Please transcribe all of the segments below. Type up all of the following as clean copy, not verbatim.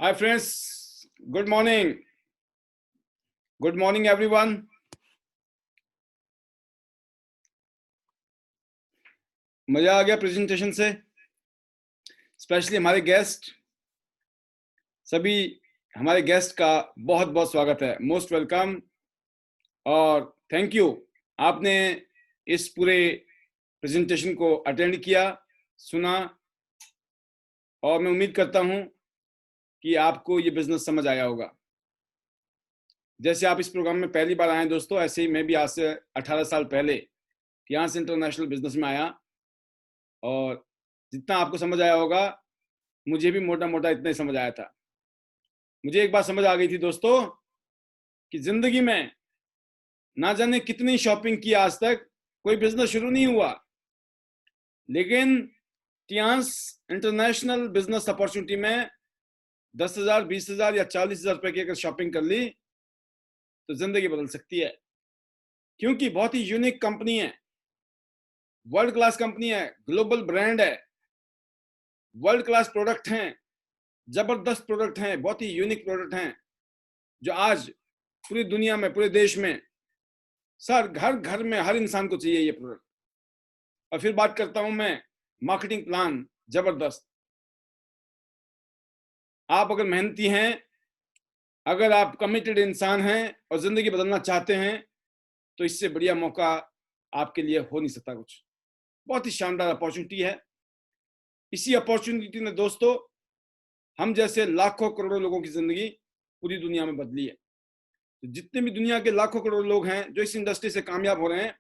Hi friends, good morning. Good morning everyone. मजा आ गया presentation से, स्पेशली हमारे गेस्ट, सभी हमारे गेस्ट का बहुत बहुत स्वागत है, मोस्ट वेलकम और थैंक यू। आपने इस पूरे प्रेजेंटेशन को अटेंड किया, सुना और मैं उम्मीद करता हूं कि आपको ये बिजनेस समझ आया होगा। जैसे आप इस प्रोग्राम में पहली बार आए दोस्तों, ऐसे ही मैं भी आज से 18 साल पहले यहाँ से इंटरनेशनल बिजनेस में आया और जितना आपको समझ आया होगा मुझे भी मोटा मोटा इतना ही समझ आया था। मुझे एक बात समझ आ गई थी दोस्तों कि जिंदगी में ना जाने कितनी शॉपिंग की, आज तक कोई बिजनेस शुरू नहीं हुआ, लेकिन टियांस इंटरनेशनल बिजनेस अपॉर्चुनिटी में 10,000, 20,000 या 40,000 रुपए की अगर शॉपिंग कर ली तो जिंदगी बदल सकती है, क्योंकि बहुत ही यूनिक कंपनी है, वर्ल्ड क्लास कंपनी है, ग्लोबल ब्रांड है, वर्ल्ड क्लास प्रोडक्ट हैं, जबरदस्त प्रोडक्ट हैं, बहुत ही यूनिक प्रोडक्ट हैं जो आज पूरी दुनिया में, पूरे देश में, सर घर घर में हर इंसान को चाहिए ये प्रोडक्ट। और फिर बात करता हूं मैं मार्केटिंग प्लान, जबरदस्त। आप अगर मेहनती हैं, अगर आप कमिटेड इंसान हैं और जिंदगी बदलना चाहते हैं तो इससे बढ़िया मौका आपके लिए हो नहीं सकता कुछ। बहुत ही शानदार अपॉर्चुनिटी है। इसी अपॉर्चुनिटी ने दोस्तों हम जैसे लाखों करोड़ों लोगों की जिंदगी पूरी दुनिया में बदली है। तो जितने भी दुनिया के लाखों करोड़ लोग हैं जो इस इंडस्ट्री से कामयाब हो रहे हैं,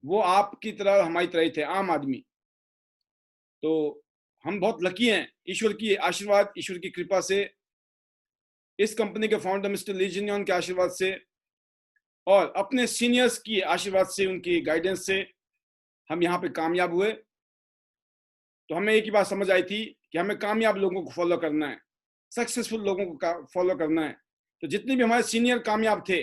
वो आपकी तरह, हमारी तरह ही थे, आम आदमी। तो हम बहुत लकी हैं, ईश्वर की आशीर्वाद, ईश्वर की कृपा से, इस कंपनी के फाउंडर मिस्टर ली जिनयोंग के आशीर्वाद से और अपने सीनियर्स की आशीर्वाद से, उनकी गाइडेंस से हम यहाँ पे कामयाब हुए। तो हमें एक ही बात समझ आई थी कि हमें कामयाब लोगों को फॉलो करना है, सक्सेसफुल लोगों को फॉलो करना है। तो जितने भी हमारे सीनियर कामयाब थे,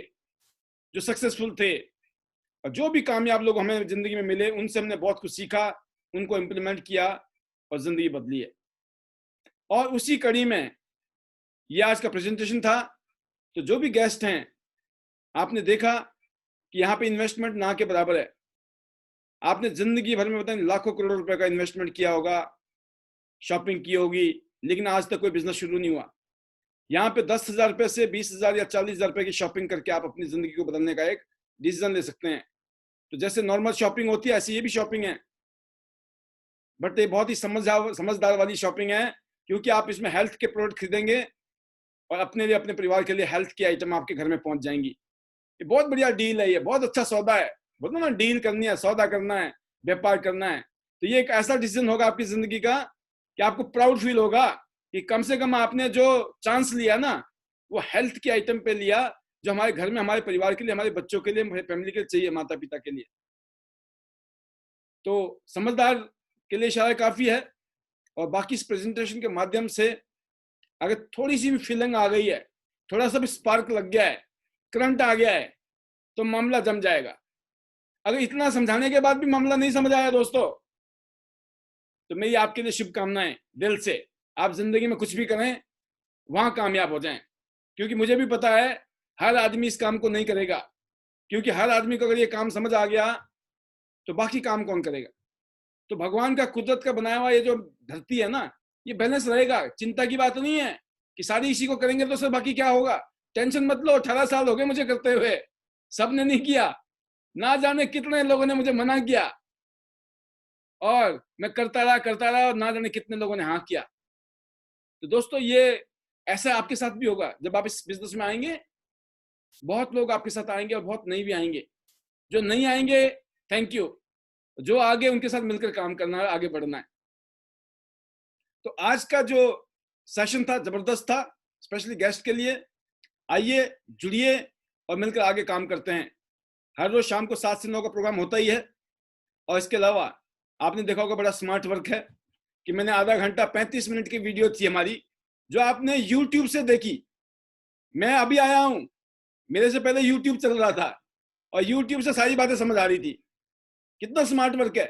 जो सक्सेसफुल थे, और जो भी कामयाब लोग हमें जिंदगी में मिले, उनसे हमने बहुत कुछ सीखा, उनको इम्प्लीमेंट किया और जिंदगी बदली है। और उसी कड़ी में ये आज का प्रेजेंटेशन था। तो जो भी गेस्ट हैं, आपने देखा कि यहाँ पे इन्वेस्टमेंट ना के बराबर है। आपने जिंदगी भर में बताएं लाखों करोड़ों रुपए का इन्वेस्टमेंट किया होगा, शॉपिंग की होगी, लेकिन आज तक कोई बिजनेस शुरू नहीं हुआ। यहाँ पे 10,000 रुपए से 20,000 या 40,000 रुपए की शॉपिंग करके आप अपनी जिंदगी को बदलने का एक डिसीजन ले सकते हैं। तो जैसे नॉर्मल शॉपिंग होती है, ऐसी ये भी शॉपिंग है, बट ये बहुत ही समझदार वाली शॉपिंग है, क्योंकि आप इसमें हेल्थ के प्रोडक्ट खरीदेंगे और अपने लिए, अपने परिवार के लिए हेल्थ की आइटम आपके घर में पहुंच जाएंगी। ये बहुत बढ़िया डील है, ये बहुत अच्छा सौदा है। बोलो ना, डील करनी है, सौदा करना है, व्यापार करना है, तो ये एक ऐसा डिसीजन होगा आपकी जिंदगी का कि आपको प्राउड फील होगा कि कम से कम आपने जो चांस लिया ना, वो हेल्थ की आइटम पे लिया, जो हमारे घर में, हमारे परिवार के लिए, हमारे बच्चों के लिए, हमारे फैमिली के लिए चाहिए, माता पिता के लिए। तो समझदार के लिए इशारा काफी है। और बाकी इस प्रेजेंटेशन के माध्यम से अगर थोड़ी सी भी फीलिंग आ गई है, थोड़ा सा भी स्पार्क लग गया है, करंट आ गया है, तो मामला जम जाएगा। अगर इतना समझाने के बाद भी मामला नहीं समझ आया दोस्तों, तो मेरी आपके लिए शुभकामनाएं दिल से। आप जिंदगी में कुछ भी करें, वहां कामयाब हो जाएं, क्योंकि मुझे भी पता है हर आदमी इस काम को नहीं करेगा, क्योंकि हर आदमी को अगर ये काम समझ आ गया तो बाकी काम कौन करेगा। तो भगवान का, कुदरत का बनाया हुआ ये जो धरती है ना, ये बैलेंस रहेगा। चिंता की बात नहीं है कि सारी इसी को करेंगे तो सर बाकी क्या होगा। टेंशन मत लो, 18 साल हो गए मुझे करते हुए, सबने नहीं किया, ना जाने कितने लोगों ने मुझे मना किया और मैं करता रहा और ना जाने कितने लोगों ने हाँ किया। तो दोस्तों ये ऐसा आपके साथ भी होगा। जब आप इस बिजनेस में आएंगे, बहुत लोग आपके साथ आएंगे और बहुत नहीं भी आएंगे। जो नहीं आएंगे, थैंक यू। जो आगे, उनके साथ मिलकर काम करना है, आगे बढ़ना है। तो आज का जो सेशन था जबरदस्त था, स्पेशली गेस्ट के लिए। आइए, जुड़िए और मिलकर आगे काम करते हैं। हर रोज शाम को 7 से 9 का प्रोग्राम होता ही है। और इसके अलावा आपने देखा होगा, बड़ा स्मार्ट वर्क है कि मैंने आधा घंटा 35 मिनट की वीडियो थी हमारी, जो आपने यूट्यूब से देखी। मैं अभी आया हूं, मेरे से पहले यूट्यूब चल रहा था और यूट्यूब से सारी बातें समझ आ रही थी। कितना स्मार्ट वर्क है।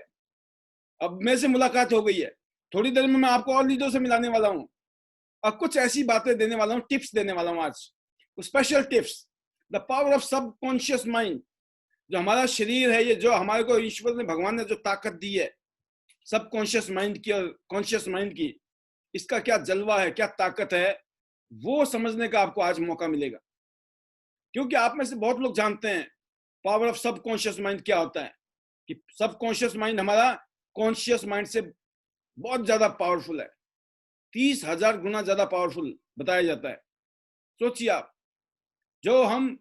अब मेरे से मुलाकात हो गई है, थोड़ी देर में मैं आपको और लीडरों से मिलाने वाला हूं। और कुछ ऐसी बातें देने वाला हूं, टिप्स देने वाला हूं आज, special tips. The power of subconscious mind. जो हमारा शरीर है, ये जो हमारे को ईश्वर ने, भगवान ने जो ताकत दी है सबकॉन्शियस माइंड की और कॉन्शियस माइंड की, इसका क्या जलवा है, क्या ताकत है, वो समझने का आपको आज मौका मिलेगा। क्योंकि आप में से बहुत लोग जानते हैं पावर ऑफ सबकॉन्शियस माइंड क्या होता है, कि सबकॉन्शियस माइंड हमारा कॉन्शियस माइंड से बहुत ज्यादा पावरफुल है, 30,000 गुना ज्यादा पावरफुल बताया जाता है। सोचिए आप, जो हम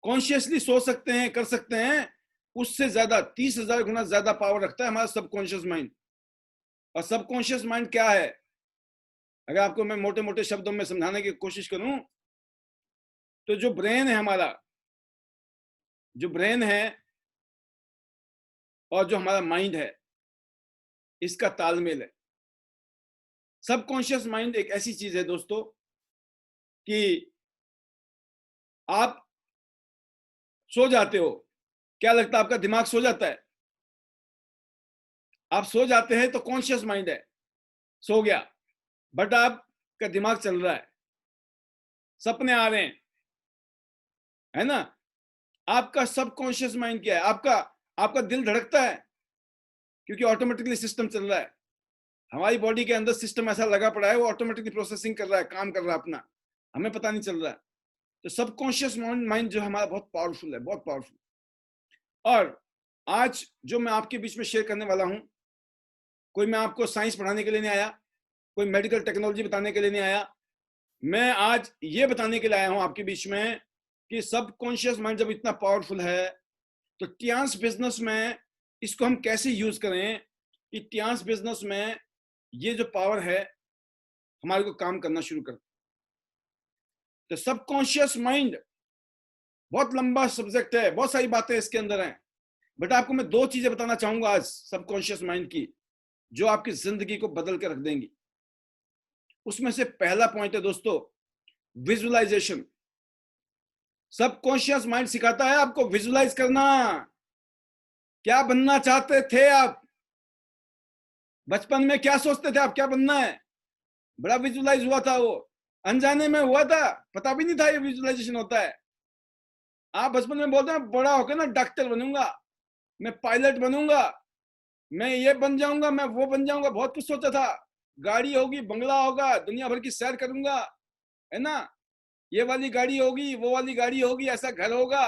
कॉन्शियसली सोच सकते हैं, कर सकते हैं, उससे ज्यादा 30,000 गुना ज्यादा पावर रखता है हमारा सबकॉन्शियस माइंड। और सबकॉन्शियस माइंड क्या है, अगर आपको मैं मोटे मोटे शब्दों में समझाने की कोशिश करूं, तो जो ब्रेन है हमारा, जो ब्रेन है और जो हमारा माइंड है, इसका तालमेल है। सबकॉन्शियस माइंड एक ऐसी चीज है दोस्तों कि आप सो जाते हो, क्या लगता है आपका दिमाग सो जाता है? आप सो जाते हैं तो कॉन्शियस माइंड है, सो गया, बट आपका दिमाग चल रहा है, सपने आ रहे हैं, है ना? आपका सबकॉन्शियस माइंड क्या है? आपका दिल धड़कता है, क्योंकि ऑटोमेटिकली सिस्टम चल रहा है। हमारी बॉडी के अंदर सिस्टम ऐसा लगा पड़ा है, वो ऑटोमेटिकली प्रोसेसिंग कर रहा है, काम कर रहा है अपना, हमें पता नहीं चल रहा है। तो सबकॉन्शियस माइंड जो हमारा बहुत पावरफुल है, बहुत पावरफुल। और आज जो मैं आपके बीच में शेयर करने वाला हूं, कोई मैं आपको साइंस पढ़ाने के लिए नहीं आया, कोई मेडिकल टेक्नोलॉजी बताने के लिए नहीं आया। मैं आज ये बताने के लिए आया हूं आपके बीच में कि सबकॉन्शियस माइंड जब इतना पावरफुल है, तो टियांस बिजनेस में इसको हम कैसे यूज करें कि टियांस बिजनेस में ये जो पावर है हमारे को काम करना शुरू कर। तो सबकॉन्शियस माइंड बहुत लंबा सब्जेक्ट है, बहुत सारी बातें इसके अंदर हैं, बट आपको मैं 2 चीजें बताना चाहूंगा आज सबकॉन्शियस माइंड की, जो आपकी जिंदगी को बदल के रख देंगी। उसमें से पहला पॉइंट है दोस्तों, विजुअलाइजेशन। सबकॉन्शियस माइंड सिखाता है आपको विजुअलाइज करना। क्या बनना चाहते थे आप? बचपन में क्या सोचते थे आप क्या बनना है? बड़ा विजुअलाइज हुआ था, वो अनजाने में हुआ था, पता भी नहीं था ये विजुअलाइजेशन होता है। आप बचपन में बोलते हैं बड़ा होकर ना डॉक्टर बनूंगा, मैं पायलट बनूंगा, मैं ये बन जाऊंगा, मैं वो बन जाऊंगा, बहुत कुछ सोचा था। गाड़ी होगी, बंगला होगा, दुनिया भर की सैर करूंगा, है ना? ये वाली गाड़ी होगी, वो वाली गाड़ी होगी, ऐसा घर होगा,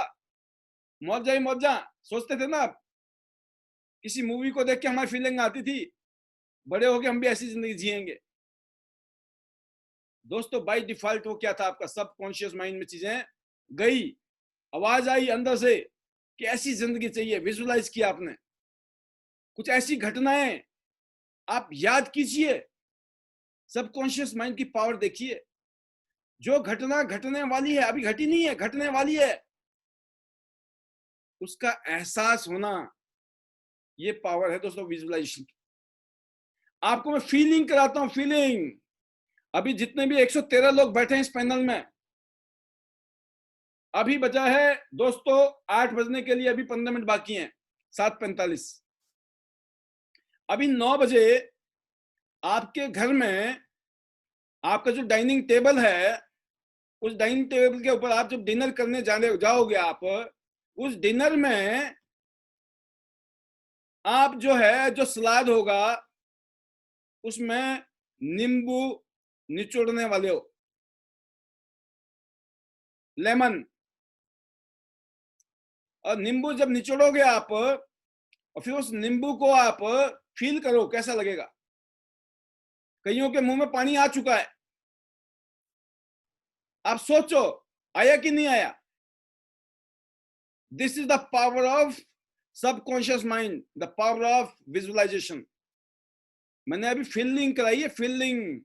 मौजा ही मौजा, सोचते थे ना आप? किसी मूवी को देख के हमारी फीलिंग आती थी, बड़े होके हम भी ऐसी जिंदगी जिएंगे। दोस्तों बाय डिफॉल्ट वो क्या था, आपका सबकॉन्शियस माइंड में चीजें गई, आवाज आई अंदर से कि ऐसी जिंदगी चाहिए, विजुअलाइज किया आपने, कुछ ऐसी घटनाएं आप याद कीजिए, सबकॉन्शियस माइंड की पावर देखिए। जो घटना घटने वाली है, अभी घटी नहीं है, घटने वाली है, उसका एहसास होना, ये पावर है दोस्तों विजुअलाइजेशन की। आपको मैं फीलिंग कराता हूं, फीलिंग। अभी जितने भी 113 लोग बैठे हैं इस पैनल में, अभी बचा है दोस्तों 8 बजने के लिए, अभी 15 मिनट बाकी हैं, 7:45। अभी 9 बजे आपके घर में आपका जो डाइनिंग टेबल है, उस डाइनिंग टेबल के ऊपर आप जब डिनर करने जाओगे, आप उस डिनर में आप जो है, जो सलाद होगा उसमें नींबू निचोड़ने वाले हो, लेमन। और नींबू जब निचोड़ोगे आप, और फिर उस नींबू को आप फील करो कैसा लगेगा। कईयों के मुंह में पानी आ चुका है, आप सोचो आया कि नहीं आया। This is the power of subconscious mind, the power of visualisation. मैंने अभी फीलिंग कराई है, फीलिंग,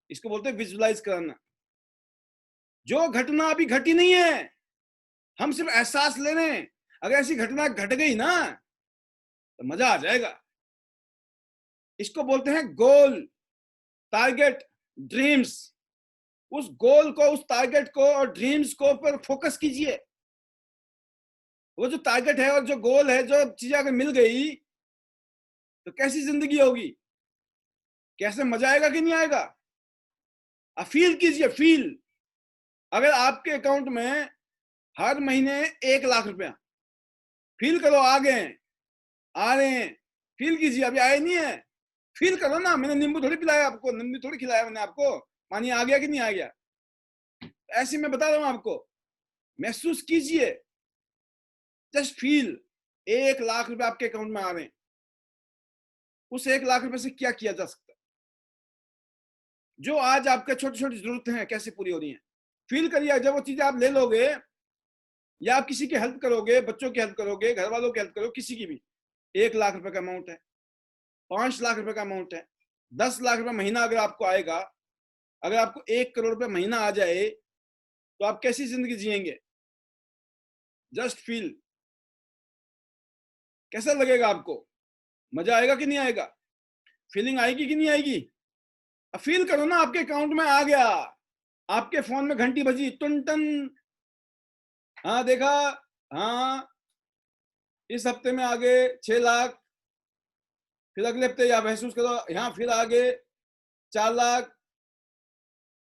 इसको बोलते हैं विजुअलाइज कराना। जो घटना अभी घटी नहीं है, हम सिर्फ एहसास ले रहे हैं। अगर ऐसी घटना घट गई ना, तो मजा आ जाएगा। इसको बोलते हैं गोल, टारगेट, ड्रीम्स। उस गोल को, उस टारगेट को और ड्रीम्स को पर फोकस कीजिए। वो जो टारगेट है और जो गोल है, जो चीजें अगर मिल गई तो कैसी जिंदगी होगी, कैसे मजा आएगा कि नहीं आएगा। फील कीजिए, फील। अगर आपके अकाउंट में हर महीने 1 लाख रुपया, फील करो आ गए, आ रहे हैं, फील कीजिए। अभी आए नहीं है, फील करो ना। मैंने नींबू थोड़ी पिलाया आपको, नींबू थोड़ी खिलाया मैंने आपको, पानी आ गया कि नहीं आ गया। ऐसे मैं बता रहा हूं आपको, महसूस कीजिए, जस्ट फील। 1 लाख रुपए आपके अकाउंट में आ रहे हैं, उस 1 लाख रुपए से क्या किया जा सकता है? जो आज आपके छोटी छोटी जरूरतें हैं कैसे पूरी हो रही हैं, फील करिए। जब वो चीजें आप ले लोगे, या आप किसी की हेल्प करोगे, बच्चों की हेल्प करोगे, घर वालों की हेल्प करोगे, किसी की भी, 1 लाख रुपए का अमाउंट है, 5 लाख रुपए का अमाउंट है, 10 लाख रुपए महीना अगर आपको आएगा, अगर आपको 1 करोड़ रुपए महीना आ जाए, तो आप कैसी जिंदगी जिएंगे? Just feel. कैसा लगेगा आपको? मजा आएगा कि नहीं आएगा? फीलिंग आएगी कि नहीं आएगी? अब फील करो ना, आपके अकाउंट में आ गया, आपके फोन में घंटी बजी, टन टन। हाँ देखा, हाँ इस हफ्ते में आगे 6 लाख, फिर अगले हफ्ते या महसूस करो, यहाँ फिर आगे 4 लाख,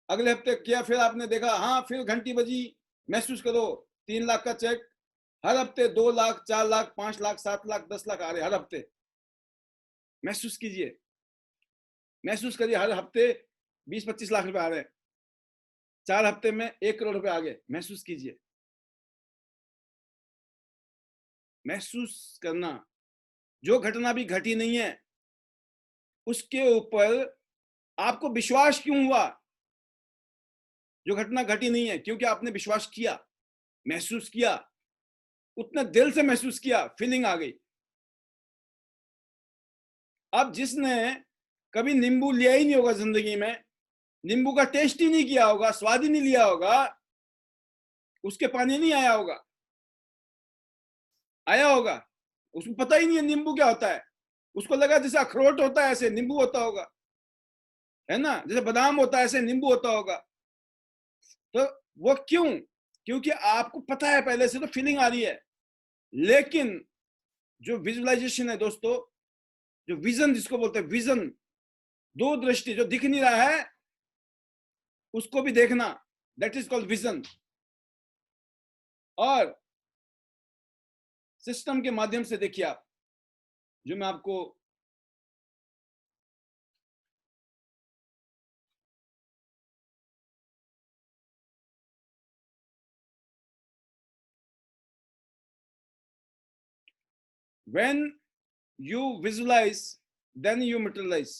अगले हफ्ते किया, फिर आपने देखा, हाँ फिर घंटी बजी, महसूस करो 3 लाख का चेक। हर हफ्ते 2 लाख, 4 लाख, 5 लाख, 7 लाख, 10 लाख आ रहे हर हफ्ते। महसूस कीजिए, महसूस करिए, हर हफ्ते 20-25 लाख रुपए आ रहे हैं, 4 हफ्ते में 1 करोड़ रुपए आ गए। महसूस कीजिए, महसूस करना। जो घटना भी घटी नहीं है, उसके ऊपर आपको विश्वास क्यों हुआ? जो घटना घटी नहीं है, क्योंकि आपने विश्वास किया, महसूस किया, उतने दिल से महसूस किया, फीलिंग आ गई। अब जिसने कभी नींबू लिया ही नहीं होगा जिंदगी में, नींबू का टेस्ट ही नहीं किया होगा, स्वाद ही नहीं लिया होगा, उसके पानी नहीं आया होगा, आया होगा, उसको पता ही नहीं है नींबू क्या होता है। उसको लगा जैसे अखरोट होता है ऐसे नींबू होता होगा, है ना, जैसे बादाम होता है ऐसे नींबू होता होगा। तो वो क्यों? क्योंकि आपको पता है पहले से, तो फीलिंग आ रही है। लेकिन जो विजुअलाइजेशन है दोस्तों, जो विजन जिसको बोलते हैं, विजन, दूरदृष्टि, जो दिख नहीं रहा है उसको भी देखना, दैट इज कॉल्ड विजन। और सिस्टम के माध्यम से देखिए आप, जो मैं आपको when you visualize then you materialize।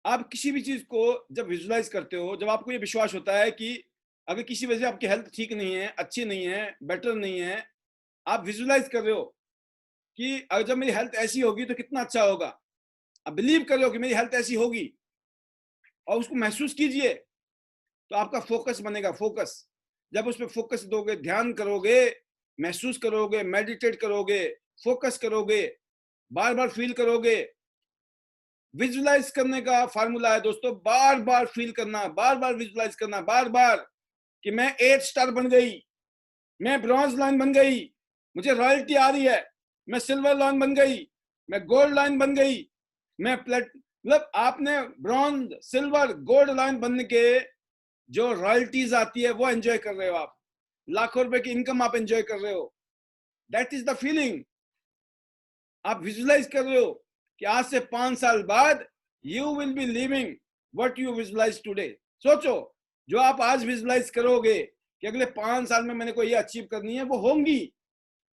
आप किसी भी चीज को जब विजुलाइज करते हो, जब आपको ये विश्वास होता है कि अगर किसी वजह से आपकी हेल्थ ठीक नहीं है, अच्छी नहीं है, बेटर नहीं है, आप विजुलाइज कर रहे हो कि अगर जब मेरी हेल्थ ऐसी होगी तो कितना अच्छा होगा। आप बिलीव कर रहे हो कि मेरी हेल्थ ऐसी होगी, और उसको महसूस कीजिए, तो आपका फोकस बनेगा, फोकस। जब उस पर फोकस दोगे, ध्यान करोगे, महसूस करोगे, मेडिटेट करोगे, फोकस करोगे, बार बार फील करोगे। विजुलाइज करने का फार्मूला है दोस्तों, बार बार फील करना, बार बार विजुलाइज करना, बार बार कि मैं 8 स्टार बन गई, मैं ब्रॉन्ज लाइन बन गई, मुझे रॉयल्टी आ रही है, मैं सिल्वर लाइन बन गई, मैं गोल्ड लाइन बन गई, मैं प्लेट, मतलब आपने ब्रॉन्ज, सिल्वर, गोल्ड लाइन बनने के जो रॉयल्टीज आती है वो एंजॉय कर रहे हो आप, लाखों रुपए की इनकम आप एंजॉय कर रहे हो। That is the feeling. आप विजुलाइज कर रहे हो कि आज से 5 साल बाद you will be living what you visualise today. सोचो, जो आप आज विजुलाइज करोगे कि अगले 5 साल में मैंने कोई ये अचीव करनी है, वो होंगी।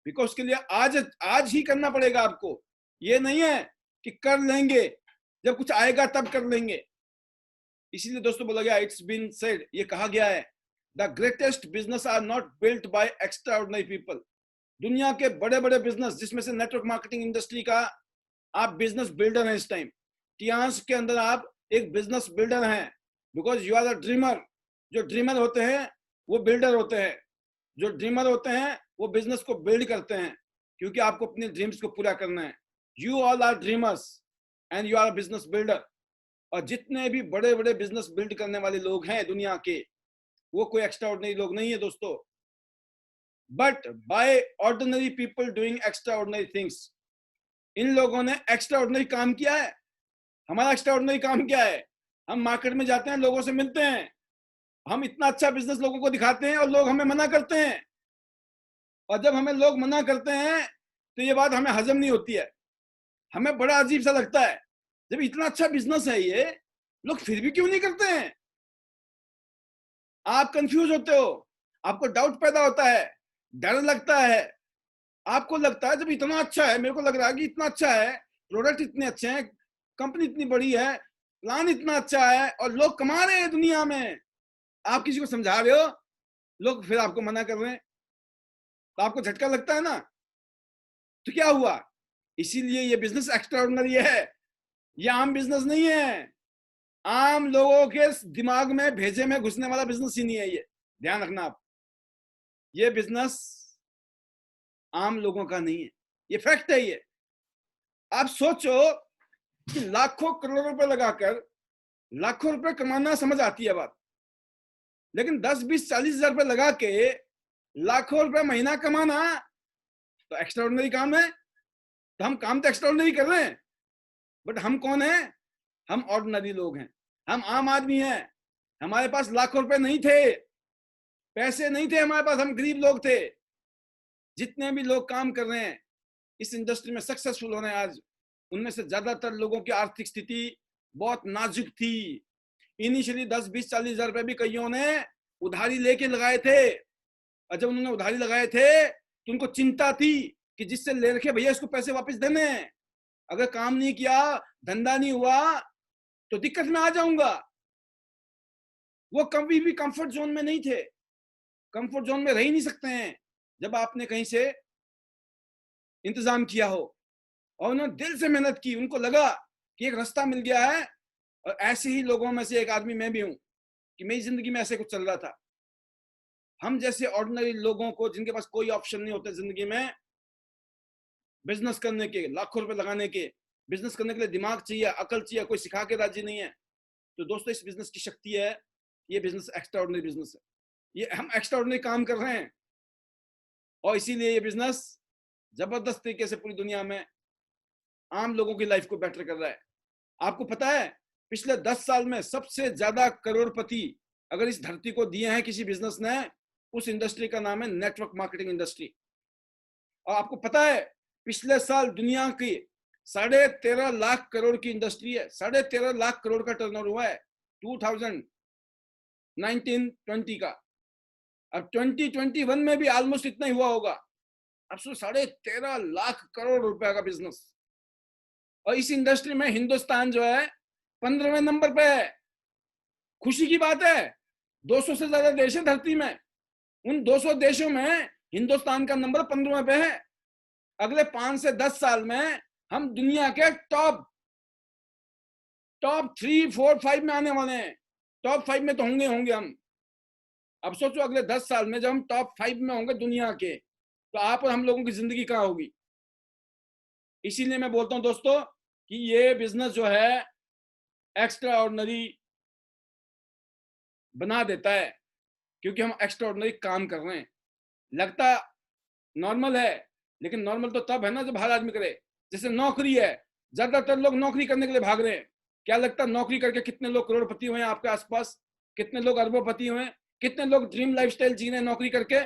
बिकॉज उसके लिए आज आज ही करना पड़ेगा आपको। ये नहीं है कि कर लेंगे, जब कुछ आएगा तब कर लेंगे। इसीलिए दोस्तों बोला गया, इट्स बीन सेड, ये कहा गया है, the greatest business are not built by extraordinary people. दुनिया के बड़े बड़े बिजनेस, जिसमें से नेटवर्क मार्केटिंग इंडस्ट्री का आप बिजनेस बिल्डर हैं इस टाइम, टियांस के अंदर आप एक बिजनेस बिल्डर हैं, because you are a dreamer. जो ड्रीमर होते हैं वो बिल्डर होते हैं, जो ड्रीमर होते हैं वो बिजनेस को बिल्ड करते हैं, क्योंकि आपको अपने ड्रीम्स को पूरा करना है। You all are dreamers and you are a business builder. और जितने भी बड़े बड़े बिजनेस बिल्ड करने वाले लोग हैं दुनिया के, वो कोई एक्स्ट्रा ऑर्डिनरी लोग नहीं है दोस्तों, but by ordinary people doing extraordinary things. इन लोगों ने एक्स्ट्रा ऑर्डिनरी काम किया है। हमारा एक्स्ट्रा ऑर्डिनरी काम क्या है? हम मार्केट में जाते हैं, लोगों से मिलते हैं, हम इतना अच्छा बिजनेस लोगों को दिखाते हैं और लोग हमें मना करते हैं। और जब हमें लोग मना करते हैं तो ये बात हमें हजम नहीं होती है, हमें बड़ा अजीब सा लगता है। जब इतना अच्छा बिजनेस है ये, लोग फिर भी क्यों नहीं करते हैं? आप कंफ्यूज होते हो, आपको डाउट पैदा होता है, डर लगता है। आपको लगता है जब इतना अच्छा है, मेरे को लग रहा है कि इतना अच्छा है, प्रोडक्ट इतने अच्छे हैं, कंपनी इतनी बड़ी है, प्लान इतना अच्छा है और लोग कमा रहे हैं दुनिया में, आप किसी को समझा रहे हो, लोग फिर आपको मना कर रहे हैं, तो आपको झटका लगता है ना। तो क्या हुआ? इसीलिए ये बिजनेस एक्स्ट्राऑर्डिनरी है, ये आम बिजनेस नहीं है, आम लोगों के दिमाग में भेजे में घुसने वाला बिजनेस ही नहीं है ये, ध्यान रखना आप। ये बिजनेस आम लोगों का नहीं है, ये फैक्ट है। ये आप सोचो कि लाखों करोड़ों रुपए लगाकर लाखों रुपए कमाना समझ आती है बात, लेकिन 10, 20, 40 हजार रुपए लगा के लाखों रुपए महीना कमाना तो एक्स्ट्राऑर्डिनरी काम है। तो हम काम तो एक्स्ट्राऑर्डिनरी कर रहे हैं, बट हम कौन है? हम ऑर्डिनरी लोग हैं, हम आम आदमी हैं। हमारे पास लाखों रुपए नहीं थे, पैसे नहीं थे हमारे पास, हम गरीब लोग थे। जितने भी लोग काम कर रहे हैं इस इंडस्ट्री में, सक्सेसफुल हो रहे हैं आज, उनमें से ज्यादातर लोगों की आर्थिक स्थिति बहुत नाजुक थी। इनिशियली 10, 20, 40 हजार रुपए भी कईयों ने उधारी लेके लगाए थे, और जब उन्होंने उधारी लगाए थे तो उनको चिंता थी कि जिससे ले रखे भैया इसको पैसे वापस देने हैं, अगर काम नहीं किया, धंधा नहीं हुआ तो दिक्कत में आ जाऊंगा। वो कभी भी कंफर्ट जोन में नहीं थे, कंफर्ट जोन में रह ही नहीं सकते हैं जब आपने कहीं से इंतजाम किया हो। और उन्होंने दिल से मेहनत की, उनको लगा कि एक रास्ता मिल गया है। और ऐसे ही लोगों में से एक आदमी मैं भी हूं कि मेरी जिंदगी में ऐसे कुछ चल रहा था। हम जैसे ऑर्डिनरी लोगों को, जिनके पास कोई ऑप्शन नहीं होते जिंदगी में बिजनेस करने के, लाखों रुपए लगाने के, बिजनेस करने के लिए दिमाग चाहिए, अकल चाहिए, कोई सिखा के राजी नहीं है। तो दोस्तों इस बिजनेस की शक्ति है, ये बिजनेस एक्स्ट्राऑर्डिनरी बिजनेस है, ये हम एक्स्ट्राऑर्डिनरी काम कर रहे हैं। और इसीलिए ये बिजनेस जबरदस्त तरीके से पूरी दुनिया में आम लोगों की लाइफ को बेटर कर रहा है। आपको पता है पिछले 10 साल में सबसे ज्यादा करोड़पति अगर इस धरती को दिए हैं किसी बिजनेस ने, उस इंडस्ट्री का नाम है नेटवर्क मार्केटिंग इंडस्ट्री। और आपको पता है पिछले साल दुनिया की 13.5 लाख करोड़ की इंडस्ट्री है, 13.5 लाख करोड़ का टर्नओवर हुआ है 2019-20 का। अब 2021 में भी ऑलमोस्ट इतना ही हुआ होगा। अब 13.5 लाख करोड़ रुपए का बिजनेस, और इस इंडस्ट्री में हिंदुस्तान जो है 15वें नंबर पे है। खुशी की बात है, 200 से ज्यादा देश है धरती में, उन 200 देशों में हिंदुस्तान का नंबर 15वें पे है। अगले 5 से 10 साल में हम दुनिया के टॉप 3, 4, 5 में आने वाले हैं। टॉप 5 में तो होंगे हम। अब सोचो अगले 10 साल में जब हम टॉप 5 में होंगे दुनिया के, तो आप और हम लोगों की जिंदगी कहां होगी। इसीलिए मैं बोलता हूं दोस्तों कि ये बिजनेस जो है एक्स्ट्रा ऑर्डिनरी बना देता है, क्योंकि हम एक्स्ट्रा ऑर्डिनरी काम कर रहे हैं। लगता नॉर्मल है, लेकिन नॉर्मल तो तब है ना जब हर आदमी करे। जैसे नौकरी है, ज्यादातर लोग नौकरी करने के लिए भाग रहे हैं। क्या लगता है नौकरी करके कितने लोग करोड़पति हुए हैं आपके आसपास, कितने लोग अरबोपति हुए, कितने लोग ड्रीम लाइफस्टाइल जी रहे हैं नौकरी करके।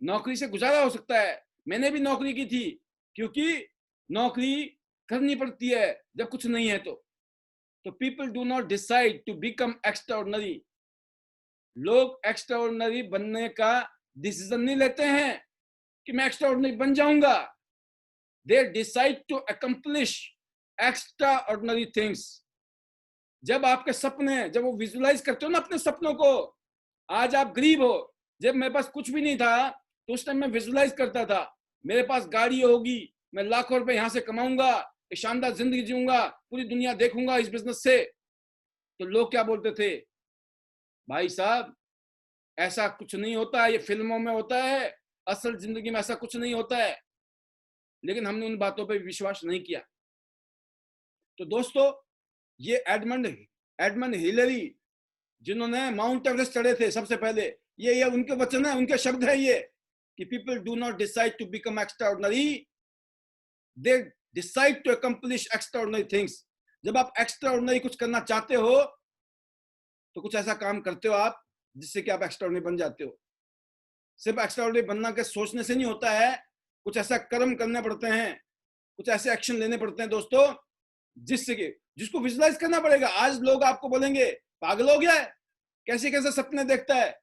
नौकरी से गुजारा हो सकता है, मैंने भी नौकरी की थी, क्योंकि नौकरी करनी पड़ती है जब कुछ नहीं है तो people do not decide to become extraordinary. लोग एक्स्ट्राऑर्डिनरी बनने का डिसीजन नहीं लेते हैं कि मैं एक्स्ट्राऑर्डिनरी बन जाऊंगा। They decide to accomplish extraordinary things. जब आपके सपने, जब वो विजुअलाइज करते हो ना अपने सपनों को, आज आप गरीब हो, जब मेरे पास कुछ भी नहीं था तो उस टाइम मैं विजुअलाइज करता था मेरे पास गाड़ी होगी, मैं लाखों रुपए यहां से कमाऊंगा, एक शानदार जिंदगी जीऊंगा, पूरी दुनिया देखूंगा इस बिजनेस से। तो लोग क्या बोलते थे, भाई साहब ऐसा कुछ नहीं होता है, ये फिल्मों में होता है, असल जिंदगी में ऐसा कुछ नहीं होता है। लेकिन हमने उन बातों पर विश्वास नहीं किया। तो दोस्तों ये एडमंड हिलरी जिन्होंने माउंट एवरेस्ट चढ़े थे सबसे पहले, ये उनके वचन है, उनके शब्द है ये, कि people do not decide to become extraordinary, they decide to accomplish extraordinary things. जब आप एक्स्ट्रा ऑर्डिनरी कुछ करना चाहते हो तो कुछ ऐसा काम करते हो आप जिससे कि आप एक्स्ट्रा ऑर्डिनरी बन जाते हो। सिर्फ एक्स्ट्रा ऑर्डिनरी बनना के सोचने से नहीं होता है, कुछ ऐसा कर्म करने पड़ते हैं, कुछ ऐसे एक्शन लेने पड़ते हैं दोस्तों, जिससे कि जिसको विजुलाइज करना पड़ेगा। आज लोग आपको बोलेंगे पागल हो गया है, कैसे कैसे सपने देखता है,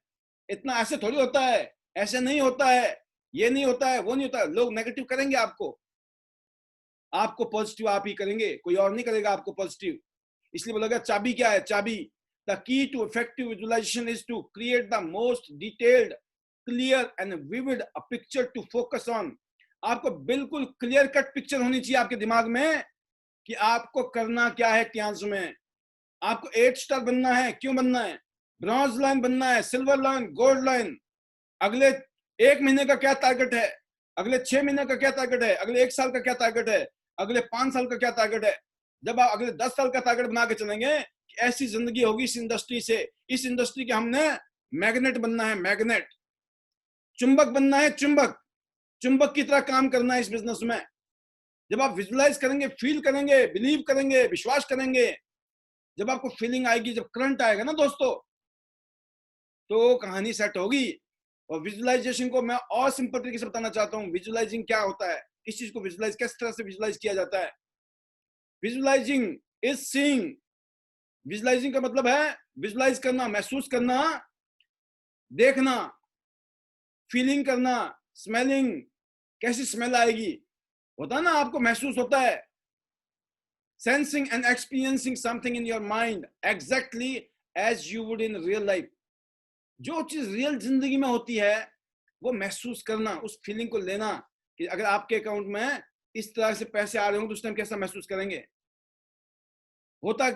इतना ऐसे थोड़ी होता है, ऐसे नहीं होता है, ये नहीं होता है, वो नहीं होता है। लोग नेगेटिव करेंगे आपको, आपको पॉजिटिव आप ही करेंगे, कोई और नहीं करेगा आपको पॉजिटिव। इसलिए बोला गया चाबी क्या है? चाबी, the key to effective visualisation is to create the most detailed, clear and vivid a picture to focus on. आपको बिल्कुल क्लियर कट पिक्चर होनी चाहिए आपके दिमाग में कि आपको करना क्या है इतिहास में। आपको 8 स्टार बनना है, क्यों बनना है? ब्रॉन्ज लाइन बनना है, सिल्वर लाइन, गोल्ड लाइन। अगले 1 महीने का क्या टारगेट है, अगले 6 महीने का क्या टारगेट है, अगले 1 साल का क्या टारगेट है, अगले 5 साल का क्या टारगेट है। जब आप अगले 10 साल का टारगेट बना के चलेंगे कि ऐसी जिंदगी होगी इस इंडस्ट्री से, इस इंडस्ट्री के हमने मैग्नेट बनना है, मैग्नेट, चुंबक बनना है, चुंबक, चुंबक की तरह काम करना है इस बिजनेस में। जब आप विजुलाइज करेंगे, फील करेंगे, बिलीव करेंगे, विश्वास करेंगे, जब आपको फीलिंग आएगी, जब करंट आएगा ना दोस्तों, तो कहानी सेट होगी। और विजुअलाइजेशन को मैं और सिंपल तरीके से बताना चाहता हूँ। विजुअलाइजिंग क्या होता है, किस चीज को विजुअलाइज, किस तरह से विजुअलाइज किया जाता है। Visualising is seeing. विजुअलाइजिंग का मतलब है विजुअलाइज करना, महसूस करना, देखना, फीलिंग करना, स्मेलिंग, कैसी स्मेल आएगी, होता है ना, आपको महसूस होता है। Sensing and experiencing something in your mind exactly as you would in real life. जो चीज रियल जिंदगी में होती है वो महसूस करना, उस फीलिंग को लेना कि अगर आपके अकाउंट में इस तरह से पैसे आ रहे हो तो उस टाइम कैसा महसूस करेंगे। होता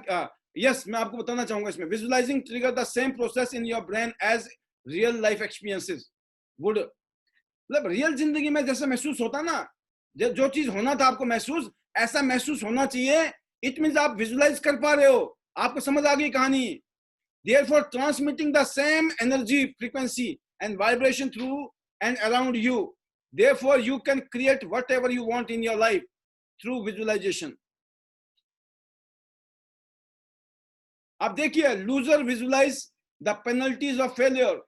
यस, मैं आपको बताना चाहूंगा इसमें, visualising trigger the same process in your brain as real life experiences would. मतलब रियल जिंदगी में जैसा महसूस होता ना, जो चीज होना था आपको महसूस, ऐसा महसूस होना चाहिए। इट मींस आप विजुअलाइज कर पा रहे हो, आपको समझ आ गई कहानी। Therefore, transmitting the same energy, frequency, and vibration through and around you. Therefore, you can create whatever you want in your life through visualization. अब देखिए, loser visualise the penalties of failure.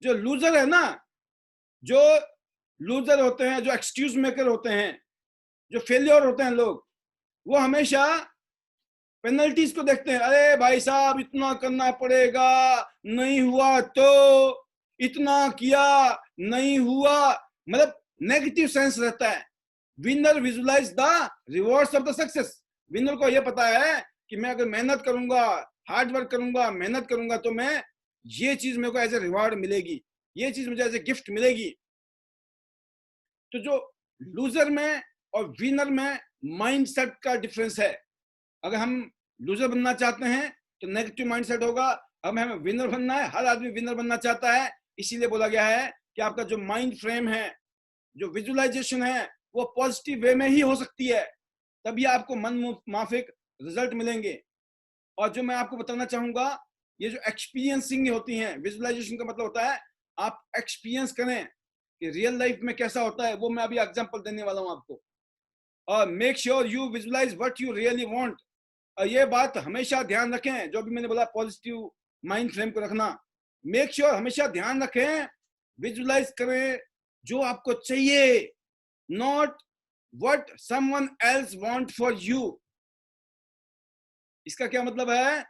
जो लूजर है ना, जो loser होते हैं, जो excuse maker होते हैं, जो फेलियर होते हैं लोग, वो हमेशा पेनल्टीज को देखते हैं। अरे भाई साहब, इतना करना पड़ेगा, नहीं हुआ तो, इतना किया, नहीं हुआ, मतलब नेगेटिव सेंस रहता है। Winner visualise the rewards of the success. Winner को यह पता है कि मैं अगर मेहनत करूंगा, हार्ड वर्क करूंगा, मेहनत करूंगा, तो मैं ये चीज मेरे को एज ए रिवॉर्ड मिलेगी, ये चीज मुझे एज ए गिफ्ट मिलेगी। तो जो लूजर में और विनर में माइंडसेट का डिफरेंस है। अगर हम लूजर बनना चाहते हैं तो नेगेटिव माइंडसेट होगा, अब हमें विनर बनना है, हर आदमी विनर बनना चाहता है। इसीलिए बोला गया है कि आपका जो माइंड फ्रेम है, जो विजुअलाइजेशन है, वो पॉजिटिव वे में ही हो सकती है, तभी आपको मन माफिक रिजल्ट मिलेंगे। और जो मैं आपको बताना चाहूंगा, ये जो एक्सपीरियंसिंग होती है, विजुअलाइजेशन का मतलब होता है आप एक्सपीरियंस करें कि रियल लाइफ में कैसा होता है। वो मैं अभी एग्जांपल देने वाला हूं आपको। और make sure you visualise what you really want. और ये बात हमेशा ध्यान रखें, जो भी मैंने बोला पॉजिटिव माइंड फ्रेम को रखना। मेक श्योर हमेशा ध्यान रखें, विजुअलाइज करें जो आपको चाहिए, not what someone else want for you. इसका क्या मतलब है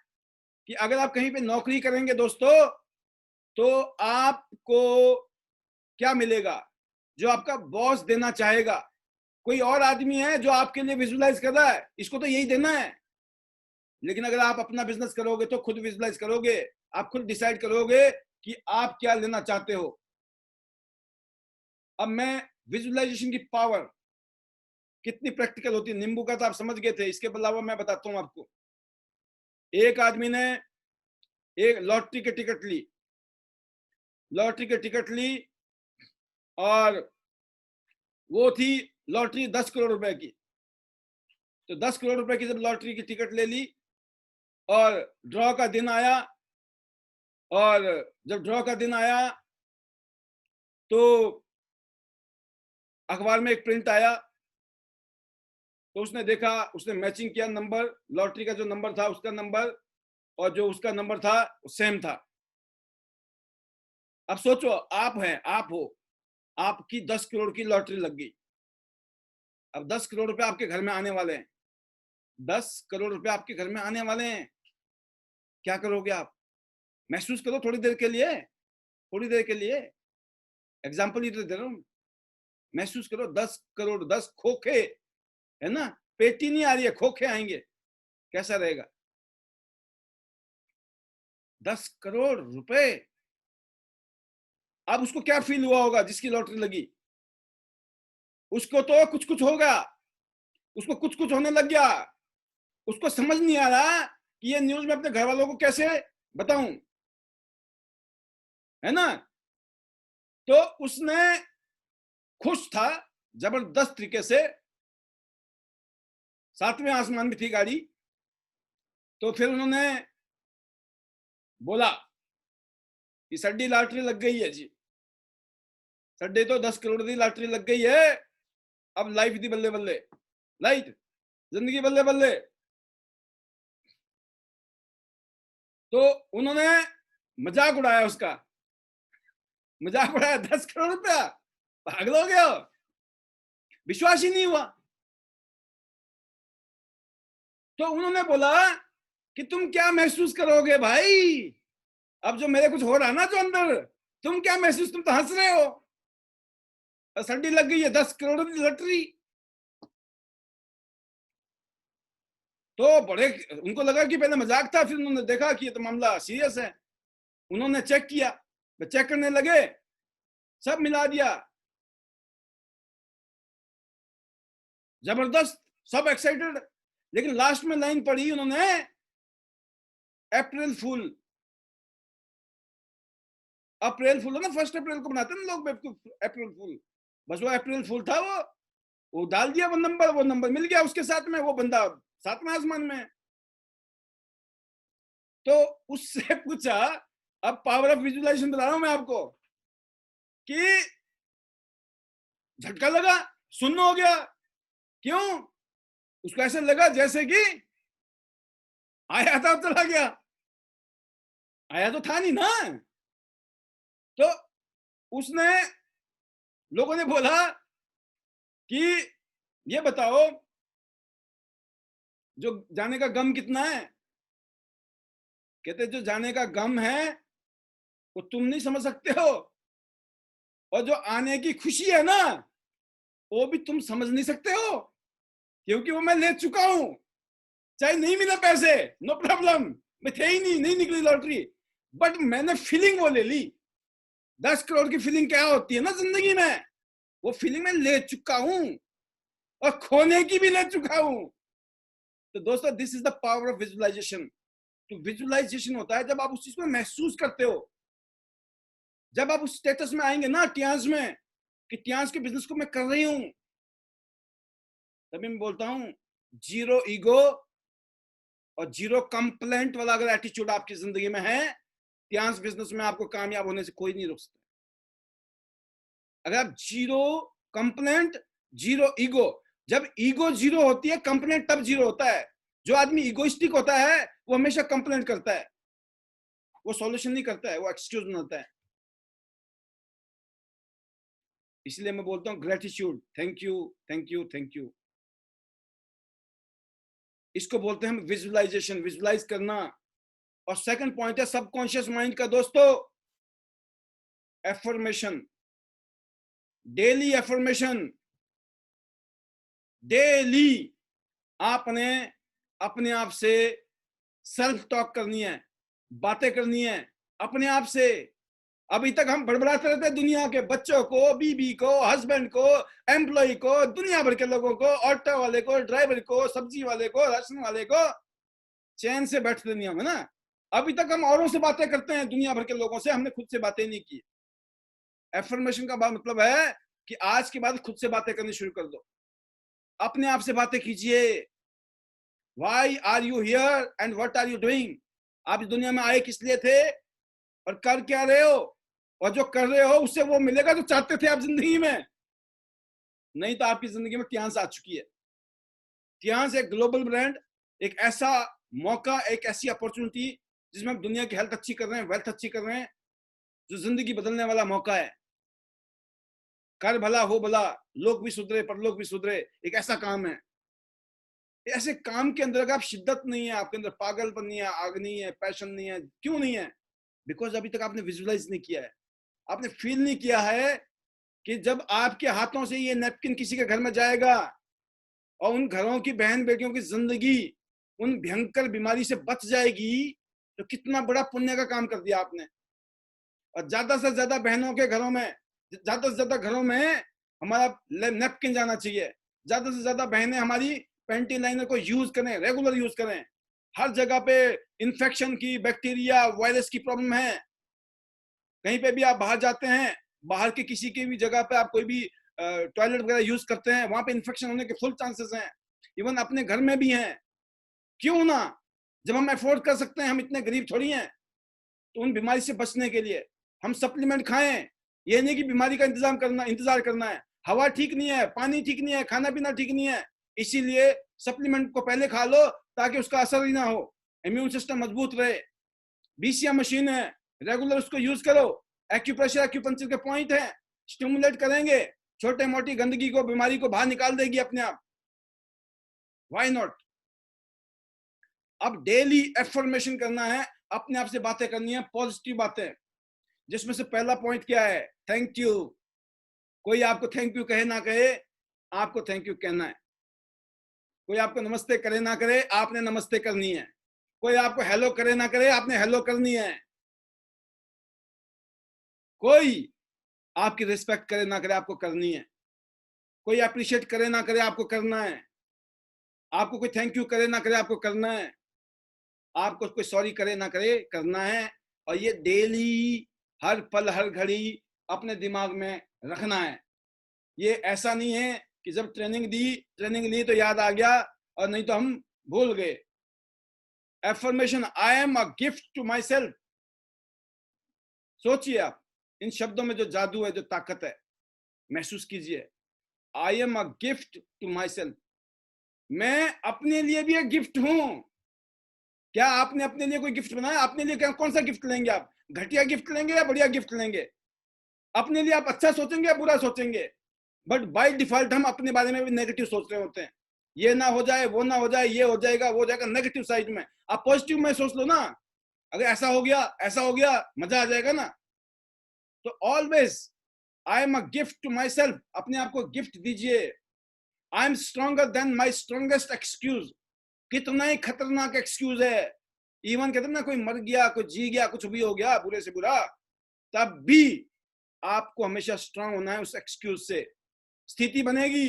कि अगर आप कहीं पे नौकरी करेंगे दोस्तों, तो आपको क्या मिलेगा? जो आपका बॉस देना चाहेगा। कोई और आदमी है जो आपके लिए विजुअलाइज कर रहा है, इसको तो यही देना है। लेकिन अगर आप अपना बिजनेस करोगे तो खुद विजुअलाइज करोगे, आप खुद डिसाइड करोगे कि आप क्या लेना चाहते हो। अब मैं विजुअलाइजेशन की पावर कितनी प्रैक्टिकल होती है, नींबू का तो आप समझ गए थे, इसके अलावा मैं बताता हूं आपको। एक आदमी ने एक लॉटरी की टिकट ली, लॉटरी की टिकट ली, और वो थी लॉटरी 10 करोड़ रुपए की। तो 10 करोड़ रुपए की जब लॉटरी की टिकट ले ली और ड्रॉ का दिन आया, और जब ड्रॉ का दिन आया तो अखबार में एक प्रिंट आया, तो उसने देखा, उसने मैचिंग किया नंबर, लॉटरी का जो नंबर था उसका नंबर और जो उसका नंबर था वो सेम था। अब सोचो, आप हैं, आप हो, आपकी 10 करोड़ की लॉटरी लग गई। अब 10 करोड़ रुपए आपके घर में आने वाले हैं, 10 करोड़ रुपए आपके घर में आने वाले हैं। क्या करोगे आप? महसूस करो थोड़ी देर के लिए, थोड़ी देर के लिए, एग्जाम्पल ही तो दे रहा हूं। महसूस करो 10 करोड़, 10 खोखे, है ना, पेटी नहीं आ रही है, खोखे आएंगे, कैसा रहेगा? 10 करोड़ रुपए। अब उसको क्या फील हुआ होगा जिसकी लॉटरी लगी? उसको तो कुछ कुछ होगा, उसको कुछ कुछ होने लग गया। उसको समझ नहीं आ रहा कि ये न्यूज मैं अपने घर वालों को कैसे बताऊं, है ना। तो उसने खुश था जबरदस्त तरीके से, 7वें आसमान में थी गाड़ी। तो फिर उन्होंने बोला कि सड्डी लॉटरी लग गई है जी, सड्डे तो 10 करोड़ की लॉटरी लग गई है। अब लाइफ दी बल्ले बल्ले, लाइट जिंदगी बल्ले बल्ले। तो उन्होंने मजाक उड़ाया उसका, मजाक उड़ाया, 10 करोड़ रुपया, पागल हो गया हो? विश्वास ही नहीं हुआ। तो उन्होंने बोला कि तुम क्या महसूस करोगे भाई, अब जो मेरे कुछ हो रहा है ना जो अंदर, तुम क्या महसूस, तुम तो हंस रहे हो, सड्डी लग गई है 10 करोड़ की लॉटरी। तो बड़े, उनको लगा कि पहले मजाक था, फिर उन्होंने देखा कि ये तो मामला सीरियस है। उन्होंने चेक किया, चेक करने लगे, सब मिला दिया, जबरदस्त, सब एक्साइटेड। लेकिन लास्ट में लाइन पढ़ी उन्होंने, अप्रैल फूल। अप्रैल फूल है ना, 1 अप्रैल को बनाते हैं ना लोग बेवकूफ, अप्रैल फूल। बस वो अप्रैल फूल था, वो डाल दिया, वो नंबर मिल गया उसके साथ में, वो बंदा 7वें आसमान में। तो उससे पूछा, अब पावर ऑफ विजुअलाइजेशन बता रहा हूं मैं आपको, कि झटका लगा, सुन्न हो गया। क्यों? उसको ऐसे लगा जैसे कि आया था चला गया, आया तो था नहीं ना। तो उसने, लोगों ने बोला कि ये बताओ जो जाने का गम कितना है? कहते जो जाने का गम है वो तुम नहीं समझ सकते हो, और जो आने की खुशी है ना वो भी तुम समझ नहीं सकते हो, क्योंकि वो मैं ले चुका हूं। चाहे नहीं मिले पैसे, नो प्रॉब्लम, मैं थे ही नहीं, नहीं निकली लॉटरी, बट मैंने फीलिंग वो ले ली। 10 करोड़ की फीलिंग क्या होती है ना जिंदगी में, वो फीलिंग मैं ले चुका हूं, और खोने की भी ले चुका हूं। तो दोस्तों, this is the power of visualisation. तो विजुअलाइजेशन होता है जब आप उस चीज को महसूस करते हो, जब आप उस स्टेटस में आएंगे ना, टियांस में, कि टियांस के बिजनेस को मैं कर रही हूं, तभी मैं बोलता हूं जीरो ईगो और जीरो कंप्लेंट वाला अगर एटीट्यूड आपकी जिंदगी में है, टियांस बिजनेस में आपको कामयाब होने से कोई नहीं रोक सकता। अगर आप जीरो कंप्लेंट, जीरो ईगो, जब ईगो जीरो होती है, कंप्लेंट तब जीरो होता है। जो आदमी ईगोइस्टिक होता है वो हमेशा कंप्लेंट करता है, वो सॉल्यूशन नहीं करता है, वो एक्सक्यूज बनाता है। इसलिए मैं बोलता हूं gratitude, thank you, thank you, thank you. इसको बोलते हैं हम विजुअलाइजेशन, विजुअलाइज करना। और सेकंड पॉइंट है सबकॉन्शियस माइंड का दोस्तों, एफर्मेशन, डेली एफर्मेशन। डेली आपने अपने आप से सेल्फ टॉक करनी है, बातें करनी है अपने आप से। अभी तक हम बड़बड़ाते रहते हैं दुनिया के बच्चों को, बीबी को, हस्बैंड को, एम्प्लॉय को, दुनिया भर के लोगों को, ऑटो वाले को, ड्राइवर को, सब्जी वाले को, राशन वाले को, चैन से बैठते दुनिया में ना। अभी तक हम औरों से बातें करते हैं, दुनिया भर के लोगों से, हमने खुद से बातें नहीं की। एफर्मेशन का मतलब है कि आज के बाद खुद से बातें करनी शुरू कर दो, अपने आप से बातें कीजिए। Why are you here and what are you doing? आप इस दुनिया में आए किस लिए थे और कर क्या रहे हो, और जो कर रहे हो उससे वो मिलेगा जो चाहते थे आप जिंदगी में। नहीं तो आपकी जिंदगी में टियांस आ चुकी है। टियांस एक ग्लोबल ब्रांड, एक ऐसा मौका, एक ऐसी अपॉर्चुनिटी जिसमें हम दुनिया की हेल्थ अच्छी कर रहे हैं, वेल्थ अच्छी कर रहे हैं, जो जिंदगी बदलने वाला मौका है। कर भला हो भला, लोग भी सुधरे परलोक भी सुधरे, एक ऐसा काम है। ऐसे काम के अंदर अगर आप शिद्दत नहीं है, आपके अंदर पागलपन नहीं है, आग नहीं है, पैशन नहीं है, क्यों नहीं है? बिकॉज अभी तक आपने विजुअलाइज नहीं किया है, आपने फील नहीं किया है कि जब आपके हाथों से ये नैपकिन किसी के घर में जाएगा और उन घरों की बहन बेटियों की जिंदगी उन भयंकर बीमारी से बच जाएगी, तो कितना बड़ा पुण्य का काम कर दिया आपने। और ज्यादा से ज्यादा बहनों के घरों में, ज्यादा से ज्यादा घरों में हमारा नैपकिन जाना चाहिए। ज्यादा से ज्यादा बहनें हमारी पैंटी लाइनर को यूज करें, रेगुलर यूज करें। हर जगह पे इन्फेक्शन की, बैक्टीरिया, वायरस की प्रॉब्लम है। कहीं पे भी आप बाहर जाते हैं, बाहर के किसी की भी जगह पे आप कोई भी टॉयलेट वगैरह यूज करते हैं, वहां पे इन्फेक्शन होने के फुल चांसेस हैं। इवन अपने घर में भी हैं। क्यों ना, जब हम अफोर्ड कर सकते हैं, हम इतने गरीब थोड़ी हैं, तो उन बीमारी से बचने के लिए हम सप्लीमेंट खाएं। ये नहीं कि बीमारी का इंतजार करना है। हवा ठीक नहीं है, पानी ठीक नहीं है, खाना पीना ठीक नहीं है, इसीलिए सप्लीमेंट को पहले खा लो ताकि उसका असर ही ना हो, इम्यून सिस्टम मजबूत रहे। बीसीएम मशीन है, रेगुलर उसको यूज करो। एक्यूप्रेशर, एक्यूपंक्चर के पॉइंट है, स्टिमुलेट करेंगे, छोटे मोटी गंदगी को, बीमारी को बाहर निकाल देगी अपने आप। Why not? अब डेली एफर्मेशन करना है, अपने आप से बातें करनी है, पॉजिटिव बातें, जिसमें से पहला पॉइंट क्या है? Thank you. कोई आपको थैंक यू कहे ना कहे, आपको थैंक यू कहना है। कोई आपको नमस्ते करे ना करे, आपने नमस्ते करनी है। कोई आपको हेलो करे ना करे, आपने हेलो करनी है। कोई आपकी रिस्पेक्ट करे ना करे, आपको करनी है। कोई अप्रिशिएट करे ना करे, आपको करना है। आपको कोई थैंक यू करे ना करे, आपको करना है। आपको कोई सॉरी करे ना करे, करना है। और ये डेली, हर पल हर घड़ी अपने दिमाग में रखना है। ये ऐसा नहीं है कि जब ट्रेनिंग ली तो याद आ गया और नहीं तो हम भूल गए। Affirmation, I am a gift to myself. सोचिए आप, इन शब्दों में जो जादू है, जो ताकत है, महसूस कीजिए। I am a gift to myself. मैं अपने लिए भी एक गिफ्ट हूं। क्या आपने अपने लिए कोई गिफ्ट बनाया? अपने लिए क्या, कौन सा गिफ्ट लेंगे आप? घटिया गिफ्ट लेंगे या बढ़िया गिफ्ट लेंगे? अपने लिए आप अच्छा सोचेंगे या बुरा सोचेंगे? बट बाय डिफॉल्ट हम अपने बारे में भी नेगेटिव सोच रहे होते हैं। ये ना हो जाए, वो ना हो जाए, ये हो जाएगा, वो हो जाएगा, नेगेटिव साइड में। आप पॉजिटिव में सोच लो ना, अगर ऐसा हो गया, ऐसा हो गया, मजा आ जाएगा ना। तो always I am a gift to myself. अपने आप को गिफ्ट दीजिए। I am stronger than my strongest excuse. कितना ही खतरनाक एक्सक्यूज है, इवन कहते ना, कोई मर गया, कोई जी गया, कुछ भी हो गया बुरे से बुरा, तब भी आपको हमेशा स्ट्रांग होना है उस एक्सक्यूज से। स्थिति बनेगी,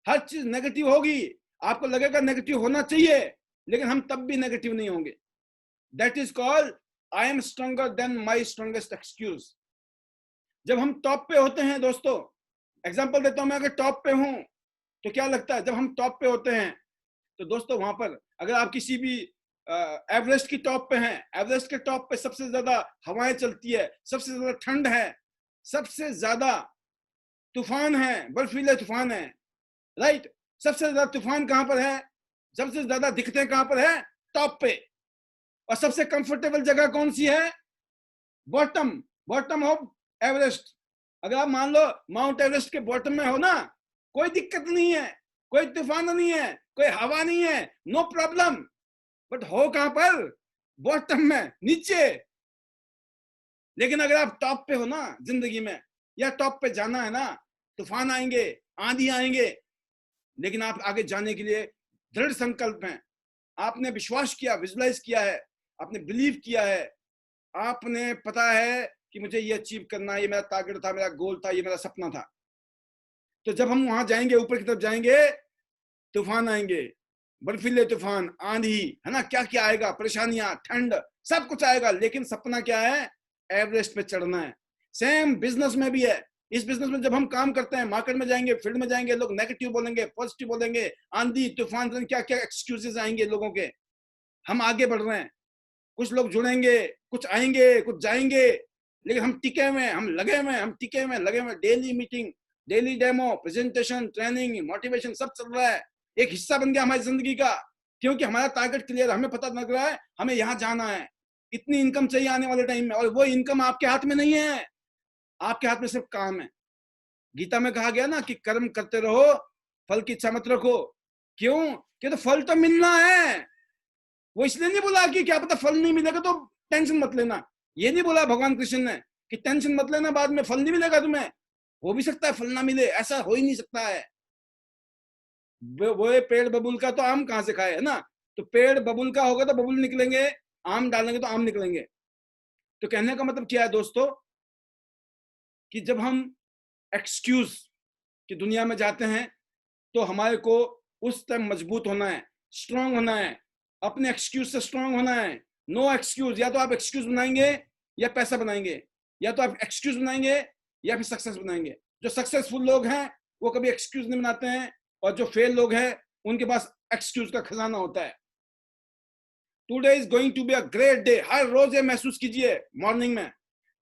हर चीज नेगेटिव होगी, आपको लगेगा नेगेटिव होना चाहिए, लेकिन हम तब भी नेगेटिव नहीं होंगे। That is called I am stronger than my strongest excuse. जब हम टॉप पे होते हैं दोस्तों, एग्जांपल देता हूं, मैं अगर टॉप पे हूं तो क्या लगता है? जब हम टॉप पे होते हैं तो दोस्तों, वहां पर अगर आप किसी भी एवरेस्ट की टॉप पे हैं, एवरेस्ट के टॉप पे सबसे ज्यादा हवाएं चलती है, सबसे ज्यादा ठंड है, सबसे ज्यादा तूफान है, बर्फीले तूफान है, राइट? सबसे ज्यादा तूफान कहां पर है? सबसे ज्यादा दिखते कहां पर है? टॉप पे। और सबसे कंफर्टेबल जगह कौन सी है? Bottom, bottom of Everest. अगर आप मान लो माउंट एवरेस्ट के बॉटम में हो ना, कोई दिक्कत नहीं है, कोई तूफान नहीं है, कोई हवा नहीं है, नो प्रॉब्लम। बट हो कहां पर? बॉटम में, नीचे। लेकिन अगर आप टॉप पे हो ना जिंदगी में, या टॉप पे जाना है ना, तूफान आएंगे, आंधी आएंगे, लेकिन आप आगे जाने के लिए दृढ़ संकल्प हैं। आपने विश्वास किया, विजुलाइज किया है, आपने बिलीव किया है, आपने पता है कि मुझे ये अचीव करना है, ये मेरा टारगेट था, मेरा गोल था, ये मेरा सपना था। तो जब हम वहां जाएंगे, ऊपर की तरफ जाएंगे, तूफान आएंगे, बर्फीले तूफान, आंधी, है ना, क्या क्या आएगा, परेशानियां, ठंड, सब कुछ आएगा, लेकिन सपना क्या है? एवरेस्ट पे चढ़ना है। सेम बिजनेस में भी है। इस बिजनेस में जब हम काम करते हैं, मार्केट में जाएंगे, फील्ड में जाएंगे, लोग नेगेटिव बोलेंगे, पॉजिटिव बोलेंगे, आंधी तूफान, क्या क्या एक्सक्यूजेस आएंगे लोगों के। हम आगे बढ़ रहे हैं, कुछ लोग जुड़ेंगे, कुछ आएंगे, कुछ जाएंगे, लेकिन हम टिके हुए हैं, हम लगे हुए हैं, हम टिके हुए हैं, लगे हुए हैं। Daily meeting, daily demo, presentation, training, motivation, सब चल रहा है। एक हिस्सा बन गया हमारी जिंदगी का, क्योंकि हमारा टारगेट क्लियर, हमें पता लग रहा है हमें यहाँ जाना है, इतनी इनकम चाहिए आने वाले टाइम में, और वो इनकम आपके हाथ में नहीं है, आपके हाथ में सिर्फ काम है। गीता में कहा गया ना कि कर्म करते रहो, फल की इच्छा मत रखो। क्यों? कि तो फल तो मिलना है। वो इसलिए नहीं बोला कि क्या पता फल नहीं मिलेगा तो टेंशन मत लेना, ये नहीं बोला भगवान कृष्ण ने कि टेंशन मत लेना बाद में फल नहीं मिलेगा तुम्हें। हो भी सकता है फल ना मिले, ऐसा हो ही नहीं सकता है। वो पेड़ बबूल का तो आम कहां से खाए, है ना? तो पेड़ बबूल का होगा तो बबूल निकलेंगे, आम डालेंगे तो आम निकलेंगे। तो कहने का मतलब क्या है दोस्तों, कि जब हम एक्सक्यूज की दुनिया में जाते हैं तो हमारे को उस टाइम मजबूत होना है, स्ट्रांग होना है, अपने एक्सक्यूज से स्ट्रांग होना है। नो एक्सक्यूज, या तो आप एक्सक्यूज बनाएंगे या पैसा बनाएंगे, या तो आप एक्सक्यूज बनाएंगे या फिर सक्सेस बनाएंगे। जो सक्सेसफुल लोग हैं वो कभी एक्सक्यूज नहीं बनाते हैं, और जो फेल लोग हैं उनके पास एक्सक्यूज का खजाना होता है। Today is going to be a great day. हर रोज ये महसूस कीजिए, मॉर्निंग में,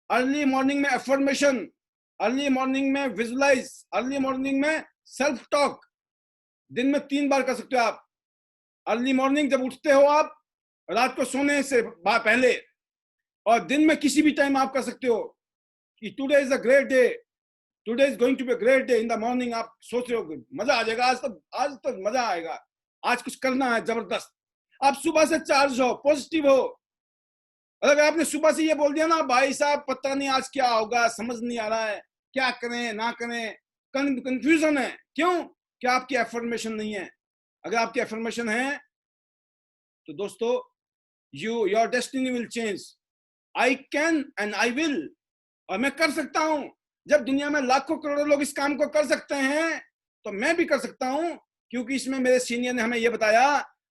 अर्ली मॉर्निंग में एफर्मेशन, अर्ली मॉर्निंग में विजुलाइज, अर्ली मॉर्निंग में सेल्फ टॉक। दिन में 3 बार कर सकते हो आप। अर्ली मॉर्निंग जब उठते हो आप, रात को सोने से पहले, और दिन में किसी भी टाइम आप कर सकते हो कि today is a great day, today is going to be a great day. In the morning आप सोच रहे हो मजा आ जाएगा, आज तो मजा आएगा, आज कुछ करना है जबरदस्त। आप सुबह से चार्ज हो, पॉजिटिव हो। और अगर आपने सुबह से ये बोल दिया ना भाई साहब पता नहीं आज क्या होगा, समझ नहीं आ रहा है, क्या करें ना करें, कंफ्यूजन है, क्यों? क्या आपकी एफर्मेशन नहीं है। अगर आपकी एफर्मेशन है तो दोस्तों, your destiny will change. I can and I will, और मैं कर सकता हूं। जब दुनिया में लाखों करोड़ों लोग इस काम को कर सकते हैं तो मैं भी कर सकता हूं, क्योंकि इसमें मेरे सीनियर ने हमें यह बताया।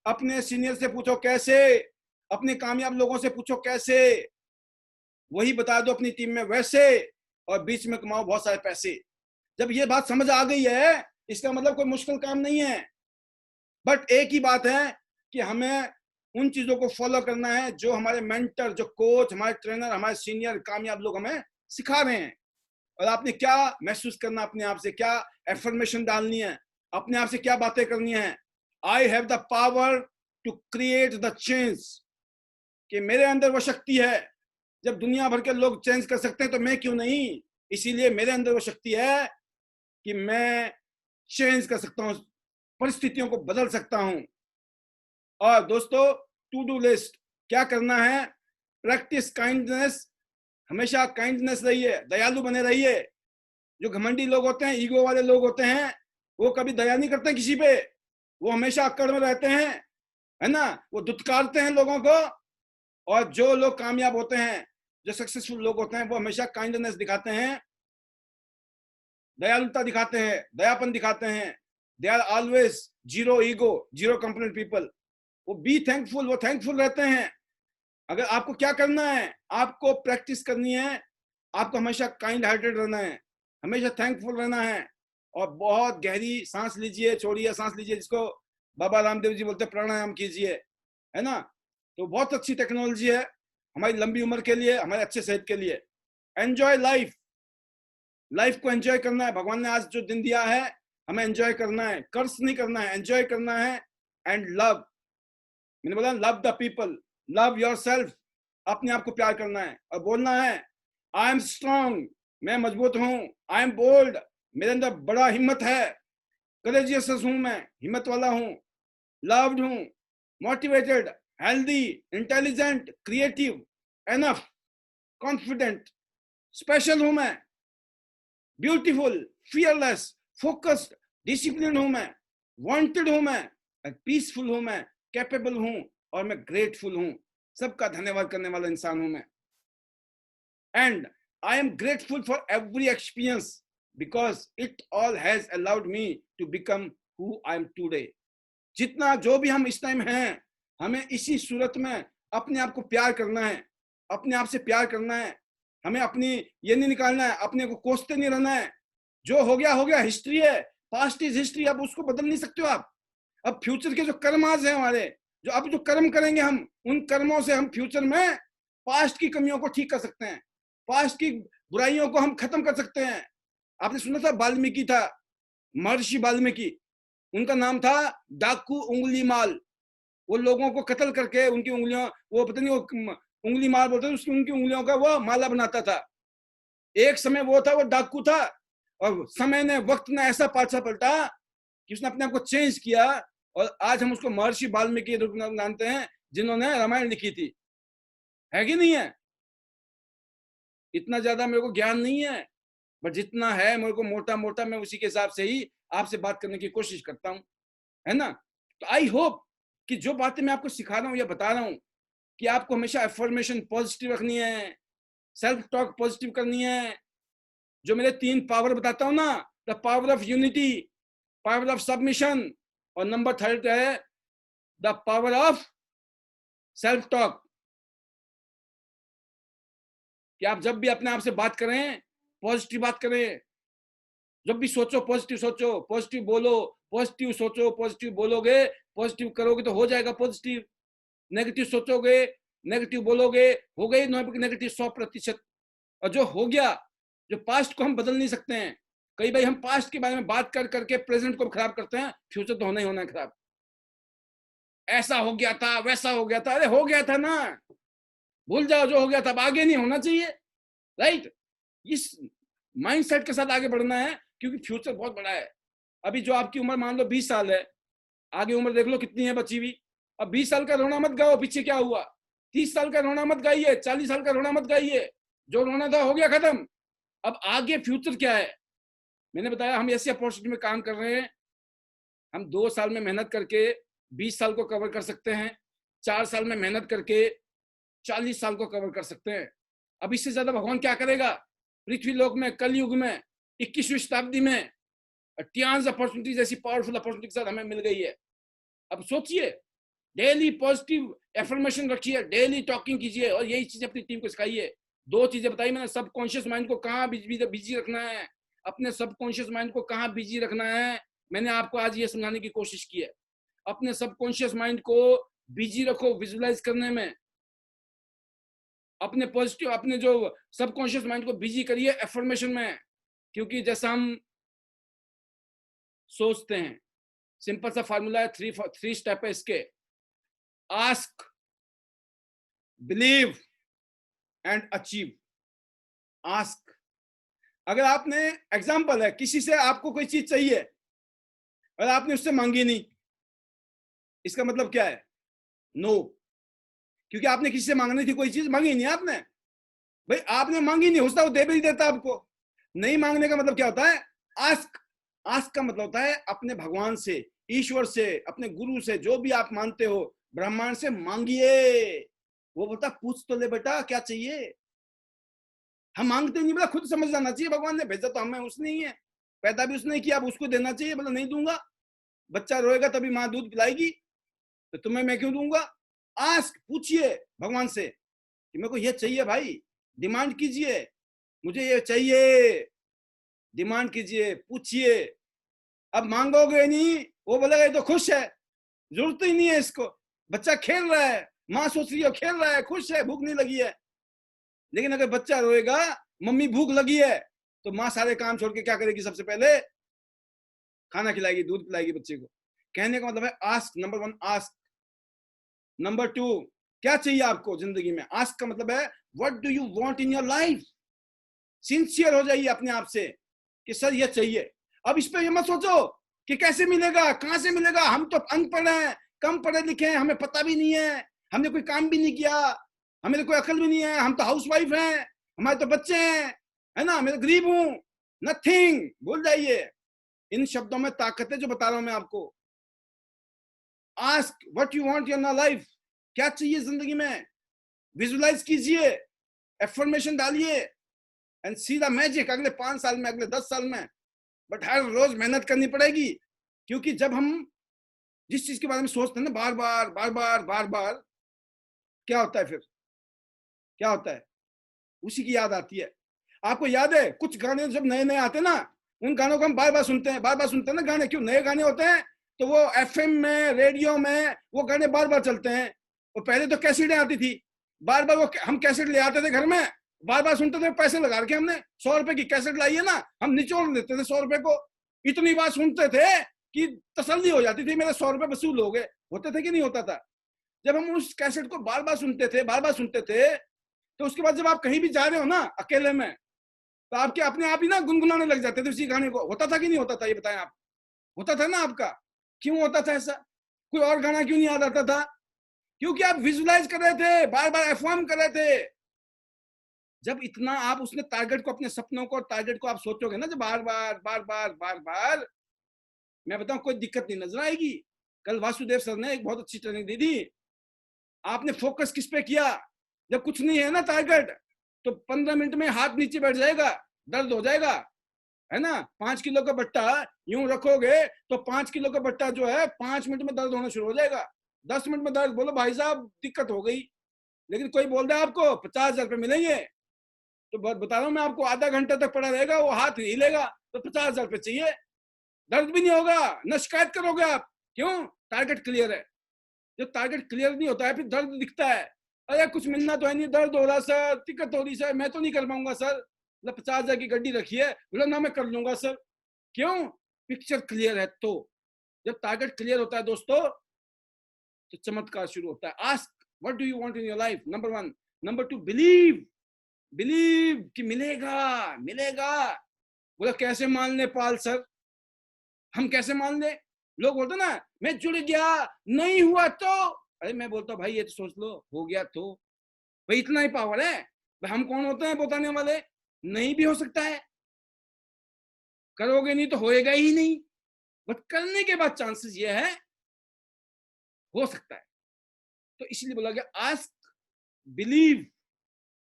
अपने सीनियर से पूछो कैसे, अपने कामयाब लोगों से पूछो कैसे, वही बता दो अपनी टीम में वैसे, और बीच में कमाओ बहुत सारे पैसे। जब ये बात समझ आ गई है, इसका मतलब कोई मुश्किल काम नहीं है। बट एक ही बात है कि हमें उन चीजों को फॉलो करना है जो हमारे मेंटर, जो कोच, हमारे ट्रेनर, हमारे सीनियर कामयाब लोग हमें सिखा रहे हैं। और आपने क्या महसूस करना, अपने आप से क्या एफर्मेशन डालनी है, अपने आप से क्या बातें करनी है। I have the power to create the change, कि मेरे अंदर वो शक्ति है। जब दुनिया भर के लोग चेंज कर सकते हैं तो मैं क्यों नहीं। इसीलिए मेरे अंदर वो शक्ति है कि मैं चेंज कर सकता हूं, परिस्थितियों को बदल सकता हूं। और दोस्तों, टू डू लिस्ट क्या करना है? प्रैक्टिस काइंडनेस, हमेशा काइंडनेस रहिए, दयालु बने रहिए। जो घमंडी लोग होते हैं, ईगो वाले लोग होते हैं, वो कभी दया नहीं करते किसी पे, वो हमेशा अक्कड़ में रहते हैं, है ना? वो दुत्कारते हैं लोगों को। और जो लोग कामयाब होते हैं, जो सक्सेसफुल लोग होते हैं, वो हमेशा काइंडनेस दिखाते हैं, दयालुता दिखाते हैं, दयापन दिखाते हैं। They are always zero ego, zero complaint people. वो बी थैंकफुल, वो थैंकफुल रहते हैं। अगर आपको क्या करना है, आपको प्रैक्टिस करनी है, आपको हमेशा काइंड हार्टेड रहना है, हमेशा थैंकफुल रहना है। और बहुत गहरी सांस लीजिए, छोड़िए, सांस लीजिए, जिसको बाबा रामदेव जी बोलते हैं प्राणायाम कीजिए, है ना? तो बहुत अच्छी टेक्नोलॉजी है हमारी लंबी उम्र के लिए, हमारे अच्छे सेहत के लिए। एंजॉय लाइफ, लाइफ को एंजॉय करना है। भगवान ने आज जो दिन दिया है हमें एंजॉय करना है, कर्ज नहीं करना है, एंजॉय करना है। एंड लव, मैंने बोला love the people, love yourself, अपने आप को प्यार करना है और बोलना है आई एम स्ट्रांग, मैं मजबूत हूं। आई एम बोल्ड, मेरे अंदर बड़ा हिम्मत है। करेजियस हूं, मैं हिम्मत वाला हूं। लव्ड हूं, motivated, healthy, intelligent, creative, enough, confident, special हूं मैं, ब्यूटीफुल, फियरलेस, फोकस्ड, डिसिप्लिन हूं मैं, वांटेड हूं मैं, पीसफुल हूं मैं, कैपेबल हूं, और मैं ग्रेटफुल हूं। सबका धन्यवाद करने वाला इंसान हूं मैं। And I am grateful for every experience because it all has allowed me to become who I am today. जितना जो भी हम इस टाइम हैं, हमें इसी सूरत में अपने आप को प्यार करना है, अपने आप से प्यार करना है। हमें अपनी ये नहीं निकालना है, अपने को कोसते नहीं रहना है। जो हो गया हिस्ट्री है, पास्ट इज हिस्ट्री, अब उसको बदल नहीं सकते हो आप। अब फ्यूचर के जो कर्म आज है हमारे, जो अब जो कर्म करेंगे हम, उन कर्मों से हम फ्यूचर में पास्ट की कमियों को ठीक कर सकते हैं, पास्ट की बुराइयों को हम खत्म कर सकते हैं। आपने सुना था वाल्मीकि था, महर्षि वाल्मीकि, उनका नाम था डाकू उंगली माल। वो लोगों को कत्ल करके उनकी उंगलियों, वो पता नहीं वो उंगली माल बोलते थे, उसकी उनकी उंगलियों का वो माला बनाता था। एक समय वो था, वो डाकू था, और समय ने, वक्त ने ऐसा पाछा पलटा कि उसने अपने आप को चेंज किया, और आज हम उसको महर्षि वाल्मीकि रूप में जानते हैं, जिन्होंने रामायण लिखी थी। है कि नहीं है? इतना ज्यादा मेरे को ज्ञान नहीं है, पर जितना है मेरे को मोटा मोटा मैं उसी के हिसाब से ही आपसे बात करने की कोशिश करता हूं, है ना? तो आई होप कि जो बातें मैं आपको सिखा रहा हूं या बता रहा हूं कि आपको हमेशा एफर्मेशन पॉजिटिव रखनी है, सेल्फ टॉक पॉजिटिव करनी है। जो मेरे 3 पावर बताता हूं ना, the power of unity, power of submission, और नंबर 3 है the power of self talk. कि आप जब भी अपने आप से बात करें, पॉजिटिव बात करें। जब भी सोचो सोचो, पॉजिटिव बोलो, पॉजिटिव सोचो, पॉजिटिव बोलोगे, पॉजिटिव करोगे तो हो जाएगा पॉजिटिव। नेगेटिव सोचोगे, नेगेटिव बोलोगे, हो गई नेगेटिव 100%। और जो हो गया, जो पास्ट को हम बदल नहीं सकते हैं। कई बार हम पास्ट के बारे में बात कर करके प्रेजेंट को खराब करते हैं, फ्यूचर तो होना ही होना है खराब। ऐसा हो गया था, वैसा हो गया था, अरे हो गया था ना, भूल जाओ जो हो गया था, अब आगे नहीं होना चाहिए। राइट? इस माइंडसेट के साथ आगे बढ़ना है, क्योंकि फ्यूचर बहुत बड़ा है। अभी जो आपकी उम्र मान लो 20 साल है, आगे उम्र देख लो कितनी है बची हुई। अब 20 साल का रोना मत गाओ, पीछे क्या हुआ। 30 साल का रोना मत गाइए, 40 साल का रोना मत गाइए, जो रोना था हो गया खत्म। अब आगे फ्यूचर क्या है? मैंने बताया हम ऐसी अपॉर्चुनिटी में काम कर रहे हैं, हम 2 साल में मेहनत करके 20 साल को कवर कर सकते हैं, 4 साल में मेहनत करके 40 साल को कवर कर सकते हैं। अब इससे ज्यादा भगवान क्या करेगा पृथ्वी लोक में, कलयुग में, 21वीं शताब्दी में? अटियाज अपॉर्चुनिटीज, ऐसी पावरफुल अपॉर्चुनिटी के साथ हमें मिल गई है। अब सोचिए, डेली पॉजिटिव एफर्मेशन रखिए, डेली टॉकिंग कीजिए, और यही चीज अपनी टीम को सिखाइए। 2 चीजें बताई मैंने, सबकॉन्शियस माइंड को कहाँ बिजी रखना है, अपने सबकॉन्शियस माइंड को कहाँ बिजी रखना है, मैंने आपको आज ये समझाने की कोशिश की है। अपने सबकॉन्शियस माइंड को बिजी रखो विजुअलाइज करने में, अपने पॉजिटिव, अपने जो सबकॉन्शियस माइंड को बिजी करिए एफर्मेशन में। क्योंकि जैसा हम सोचते हैं, सिंपल सा फार्मूला है, 3 स्टेप है इसके। Ask, believe and achieve. Ask, अगर आपने, एग्जांपल है, किसी से आपको कोई चीज चाहिए और आपने उससे मांगी नहीं, इसका मतलब क्या है? नो। क्योंकि आपने किसी से मांगनी थी, कोई चीज मांगी नहीं आपने, भाई आपने मांगी नहीं, होता वो दे भी देता आपको। नहीं मांगने का मतलब क्या होता है? आस्क। आस्क का मतलब होता है अपने भगवान से, ईश्वर से, अपने गुरु से, जो भी आप मानते हो, ब्रह्मांड से मांगिए। वो बोलता पूछ तो ले बेटा क्या चाहिए। हम मांगते नहीं, बोला खुद समझ जाना चाहिए, भगवान ने भेजा तो हमें उसने ही है, पैदा भी उसने किया, अब उसको देना चाहिए। बोला नहीं दूंगा, बच्चा रोएगा तभी माँ दूध पिलाएगी, तो तुम्हें मैं क्यों दूंगा? आस्क, पूछिए भगवान से कि मेरे को ये चाहिए भाई, डिमांड कीजिए, मुझे ये चाहिए, डिमांड कीजिए, पूछिए। अब मांगोगे नहीं, वो बोलेगा ये तो खुश है, जरूरत ही नहीं है इसको, बच्चा खेल रहा है, माँ सोच रही है खेल रहा है, खुश है, भूख नहीं लगी है। लेकिन अगर बच्चा रोएगा मम्मी भूख लगी है, तो माँ सारे काम छोड़ के क्या करेगी? सबसे पहले खाना खिलाएगी, दूध पिलाएगी बच्चे को। कहने का मतलब है आस्क, नंबर 1 आस्क। नंबर 2, क्या चाहिए आपको जिंदगी में? आस्क का मतलब है what do you want in your life. Sincere हो जाइए अपने आप से कि सर ये चाहिए। अब इस पे ये मत सोचो कि कैसे मिलेगा, कहां से मिलेगा, हम तो अनपढ़ हैं, कम पढ़े लिखे हैं, हमें पता भी नहीं है, हमने कोई काम भी नहीं किया, हमें तो कोई अकल भी नहीं है, हम तो हाउसवाइफ हैं, हमारे तो बच्चे हैं, है ना, मैं तो गरीब हूं, नथिंग। भूल जाइए इन शब्दों में ताकत है जो बता रहा हूं मैं आपको। Ask what you want in your life, क्या चाहिए जिंदगी में, विजुअलाइज कीजिए, एफर्मेशन डालिए, एंड सी द मैजिक अगले 5 साल में, अगले 10 साल में। बट हर रोज मेहनत करनी पड़ेगी, क्योंकि जब हम जिस चीज के बारे में सोचते हैं ना बार बार बार बार बार बार, क्या होता है फिर? क्या होता है? उसी की याद आती है। आपको याद है कुछ गाने जब नए नए आते ना, उन गानों को हम बार बार सुनते हैं, बार बार सुनते हैं ना गाने। क्यों? नए गाने होते हैं तो वो एफएम में, रेडियो में वो गाने बार बार चलते हैं। और पहले तो कैसेटें आती थी, बार बार वो हम कैसेट ले आते थे घर में, बार बार सुनते थे, पैसे लगा के हमने 100 रुपए की कैसेट लाई है ना, हम निचोड़ लेते थे 100 रुपए को, इतनी बार सुनते थे कि तसल्ली हो जाती थी, मेरे 100 रुपए वसूल हो गए। होते थे कि नहीं होता था? जब हम उस कैसेट को बार बार सुनते थे, तो उसके बाद जब आप कहीं भी जा रहे हो ना अकेले में, तो आपके अपने आप ही ना गुनगुनाने लग जाते थे उसी गाने को। होता था कि नहीं होता था? ये बताएं आप। होता था ना आपका? क्यों होता था ऐसा? कोई और गाना क्यों नहीं याद आता था? क्योंकि आप विजुलाइज कर रहे थे, बार बार अफर्म कर रहे थे। जब इतना आप उसने टारगेट को, अपने सपनों को, टारगेट को आप सोचोगे ना, जब बार बार बार बार बार बार, मैं बताऊं कोई दिक्कत नहीं नजर आएगी। कल वासुदेव सर ने एक बहुत अच्छी ट्रेनिंग दी थी। आपने फोकस किस पे किया? जब कुछ नहीं है ना टारगेट, तो 15 मिनट में हाथ नीचे बैठ जाएगा, दर्द हो जाएगा, है ना? 5 किलो का बट्टा यूं रखोगे तो 5 किलो का बट्टा जो है 5 मिनट में दर्द होना शुरू हो जाएगा। 10 मिनट में दर्द, बोलो भाई साहब दिक्कत हो गई। लेकिन कोई बोल रहा है आपको 50,000 रुपए मिलेंगे, तो बता रहा हूं मैं आपको, आधा घंटा तक पड़ा रहेगा, वो हाथ हिलेगा, तो 50,000 रुपए चाहिए। दर्द भी नहीं होगा, न शिकायत करोगे आप। क्यों? टारगेट क्लियर है। जब टारगेट क्लियर नहीं होता है, फिर दर्द दिखता है। अरे कुछ मिलना तो है नहीं, दर्द हो रहा सर, दिक्कत हो रही सर, मैं तो नहीं कर पाऊंगा सर। 50,000 की गड्डी रखी है, बोला ना मैं कर लूंगा सर। क्यों? पिक्चर क्लियर है। तो जब टारगेट क्लियर होता है दोस्तों, तो चमत्कार शुरू होता है। Ask what do you want in your life, number 1। Number 2, believe. Believe कि मिलेगा, मिलेगा। बोला कैसे मान ले पाल सर? हम कैसे मान ले? लोग बोलते ना मैं जुड़ गया, नहीं हुआ तो। अरे मैं बोलता भाई ये तो सोच लो, हो गया तो। भाई इतना ही पावर है। भाई हम कौन होते हैं बताने वाले? नहीं भी हो सकता है, करोगे नहीं तो होएगा ही नहीं। बट करने के बाद चांसेस ये है हो सकता है। तो इसलिए बोला गया आस्क, बिलीव,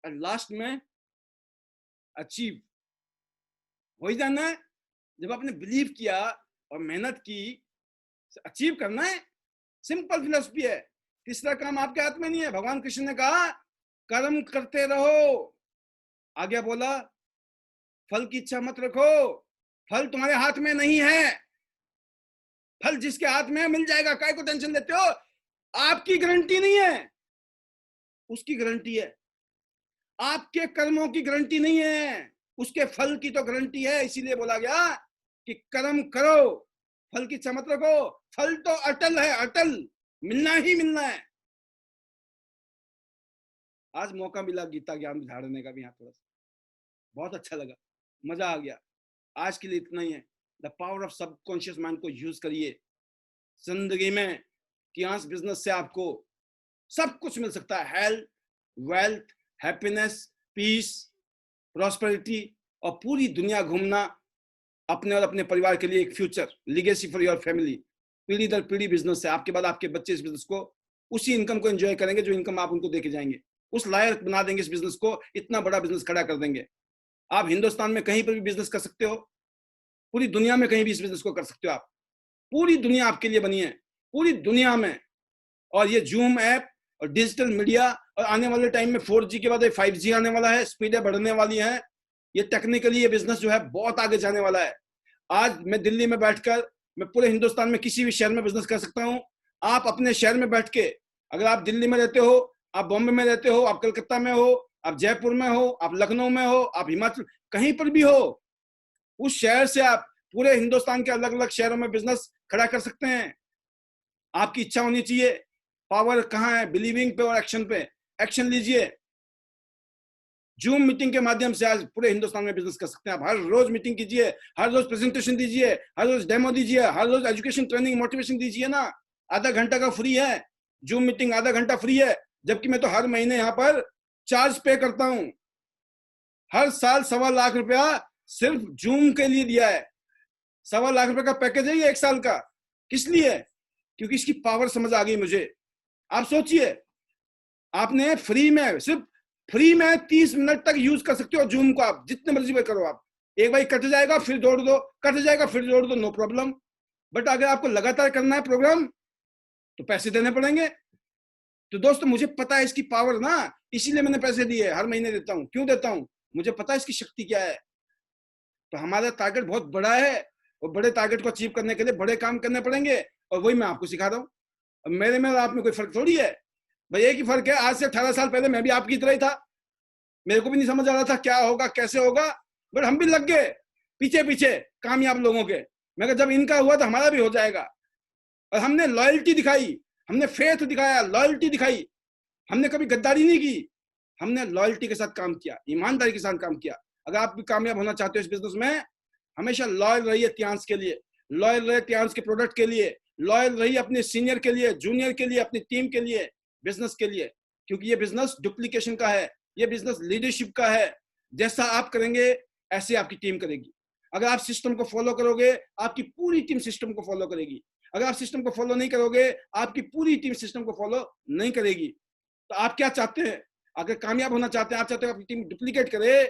और लास्ट में अचीव। हो ही जाना है। जब आपने बिलीव किया और मेहनत की, अचीव करना है। सिंपल फिलोसफी है। तीसरा काम आपके हाथ में नहीं है। भगवान कृष्ण ने कहा कर्म करते रहो। आगे बोला फल की इच्छा मत रखो, फल तुम्हारे हाथ में नहीं है। फल जिसके हाथ में है मिल जाएगा, काय को टेंशन लेते हो? आपकी गारंटी नहीं है, उसकी गारंटी है। आपके कर्मों की गारंटी नहीं है, उसके फल की तो गारंटी है। इसीलिए बोला गया कि कर्म करो, फल की इच्छा मत रखो। फल तो अटल है, अटल, मिलना ही मिलना है। आज मौका मिला गीता ज्ञान झाड़ने का भी, यहाँ थोड़ा सा बहुत अच्छा लगा, मजा आ गया। आज के लिए इतना ही है। The power of subconscious mind को यूज करिए जिंदगी में। कियांस बिजनेस से आपको सब कुछ मिल सकता है। Health, wealth, happiness, peace, prosperity, और पूरी दुनिया घूमना अपने और अपने परिवार के लिए एक future, legacy for your family. पीढ़ी दर पीढ़ी बिजनेस है। आपके बाद आपके बच्चे इस बिजनेस को, उसी इनकम को एंजॉय करेंगे जो इनकम आप उनको देके जाएंगे। उस लायक बना देंगे इस बिजनेस को, इतना बड़ा बिजनेस खड़ा कर देंगे। आप हिंदुस्तान में कहीं पर भी बिजनेस कर सकते हो, पूरी दुनिया में कहीं भी इस बिजनेस को कर सकते हो आप। पूरी दुनिया आपके लिए बनी है, पूरी दुनिया में। और ये जूम ऐप और डिजिटल मीडिया, और आने वाले टाइम में 4G के बाद 5G आने वाला है, स्पीडें बढ़ने वाली हैं। ये टेक्निकली ये बिजनेस जो है बहुत आगे जाने वाला है। आज मैं दिल्ली में बैठकर मैं पूरे हिंदुस्तान में किसी भी शहर में बिजनेस कर सकता हूं। आप अपने शहर में बैठ के, अगर आप दिल्ली में रहते हो, आप बॉम्बे में रहते हो, आप कलकत्ता में हो, आप जयपुर में हो, आप लखनऊ में हो, आप हिमाचल, कहीं पर भी हो, उस शहर से आप पूरे हिंदुस्तान के अलग अलग शहरों में बिजनेस खड़ा कर सकते हैं। आपकी इच्छा होनी चाहिए। पावर कहाँ है? बिलीविंग पे और एक्शन पे। एक्शन लीजिए। जूम मीटिंग के माध्यम से आज पूरे हिंदुस्तान में बिजनेस कर सकते हैं आप। हर रोज मीटिंग कीजिए, हर रोज प्रेजेंटेशन दीजिए, हर रोज डेमो दीजिए, हर रोज एजुकेशन, ट्रेनिंग, मोटिवेशन दीजिए ना। आधा घंटा का फ्री है जूम मीटिंग, आधा घंटा फ्री है। जबकि मैं तो हर महीने यहाँ पर चार्ज पे करता हूं। हर साल 1.25 लाख रुपया सिर्फ जूम के लिए दिया है। 1.25 लाख रुपए का पैकेज है ये 1 साल का। किस लिए? क्योंकि इसकी पावर समझ आ गई मुझे। आप सोचिए, आपने फ्री में, सिर्फ फ्री में 30 मिनट तक यूज कर सकते हो जूम को। आप जितने मर्जी में करो। आप एक बार कट जाएगा फिर जोड़ दो, कट जाएगा फिर जोड़ दो, नो प्रॉब्लम। बट अगर आपको लगातार करना है प्रोग्राम, तो पैसे देने पड़ेंगे। तो दोस्तों मुझे पता है इसकी पावर ना, इसीलिए मैंने पैसे दिए, हर महीने देता हूं। क्यों देता हूं? मुझे पता है इसकी शक्ति क्या है। तो हमारा टारगेट बहुत बड़ा है, और बड़े टारगेट को अचीव करने के लिए बड़े काम करने पड़ेंगे, और वही मैं आपको सिखा रहा हूं। मेरे में और आप में कोई फर्क थोड़ी है भाई, एक ही फर्क है, आज से 18 साल पहले मैं भी आपकी तरह ही था। मेरे को भी नहीं समझ आ रहा था क्या होगा, कैसे होगा, बट हम भी लग गए पीछे पीछे कामयाब लोगों के। मैं कहा जब इनका हुआ तो हमारा भी हो जाएगा। और हमने लॉयल्टी दिखाई, हमने फेथ दिखाया, लॉयल्टी दिखाई, हमने कभी गद्दारी नहीं की, हमने लॉयल्टी के साथ काम किया, ईमानदारी के साथ काम किया। अगर आप भी कामयाब होना चाहते हो इस बिजनेस में, हमेशा लॉयल रहिए तियांश के लिए, लॉयल रहिए तियांश के प्रोडक्ट के लिए, लॉयल रहिए अपने सीनियर के लिए, जूनियर के लिए, अपनी टीम के लिए, बिजनेस के लिए, क्योंकि ये बिजनेस डुप्लीकेशन का है, ये बिजनेस लीडरशिप का है। जैसा आप करेंगे ऐसे आपकी टीम करेगी। अगर आप सिस्टम को फॉलो करोगे, आपकी पूरी टीम सिस्टम को फॉलो करेगी। अगर आप सिस्टम को फॉलो नहीं करोगे, आपकी पूरी टीम सिस्टम को फॉलो नहीं करेगी। तो आप क्या चाहते हैं? अगर कामयाब होना चाहते हैं, आप चाहते हो अपनी टीम डुप्लीकेट करे,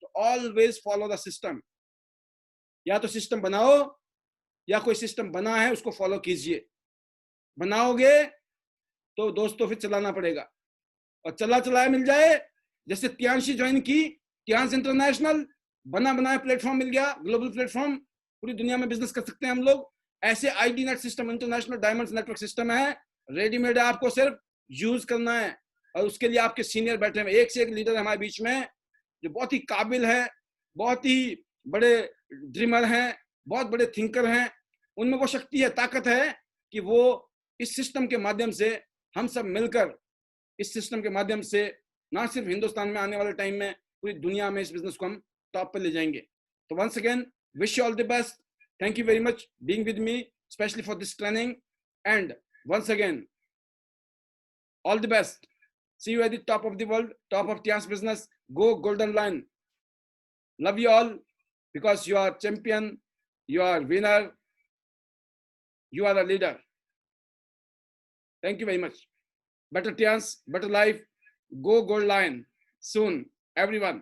तो ऑलवेज फॉलो द सिस्टम। या तो सिस्टम बनाओ, या कोई सिस्टम बना है उसको फॉलो कीजिए। बनाओगे तो दोस्तों फिर चलाना पड़ेगा, और चला चलाया मिल जाए, जैसे तियांशी ज्वाइन की, तियांश इंटरनेशनल, बना बनाया प्लेटफॉर्म मिल गया, ग्लोबल प्लेटफॉर्म, पूरी दुनिया में बिजनेस कर सकते हैं हम लोग। ऐसे ID net system, international diamonds network system है, रेडीमेड है, आपको सिर्फ यूज करना है। और उसके लिए आपके सीनियर बैठे हैं, एक से एक लीडर हमारे बीच में जो बहुत ही काबिल है, बहुत ही बड़े ड्रीमर हैं, बहुत बड़े थिंकर हैं। उनमें वो शक्ति है, ताकत है कि वो इस सिस्टम के माध्यम से, हम सब मिलकर इस सिस्टम के माध्यम से ना सिर्फ हिंदुस्तान में, आने वाले टाइम में पूरी दुनिया में इस बिजनेस को हम टॉप पे ले जाएंगे। तो once again wish you all the best. Thank you very much being with me, specially for this training, and once again all the best. See you at the top of the world, top of Tiyansh business. Go Golden Lion. Love you all, because you are champion, you are winner, you are a leader. Thank you very much. Better Tiyansh, better life. Go Gold Lion soon, everyone.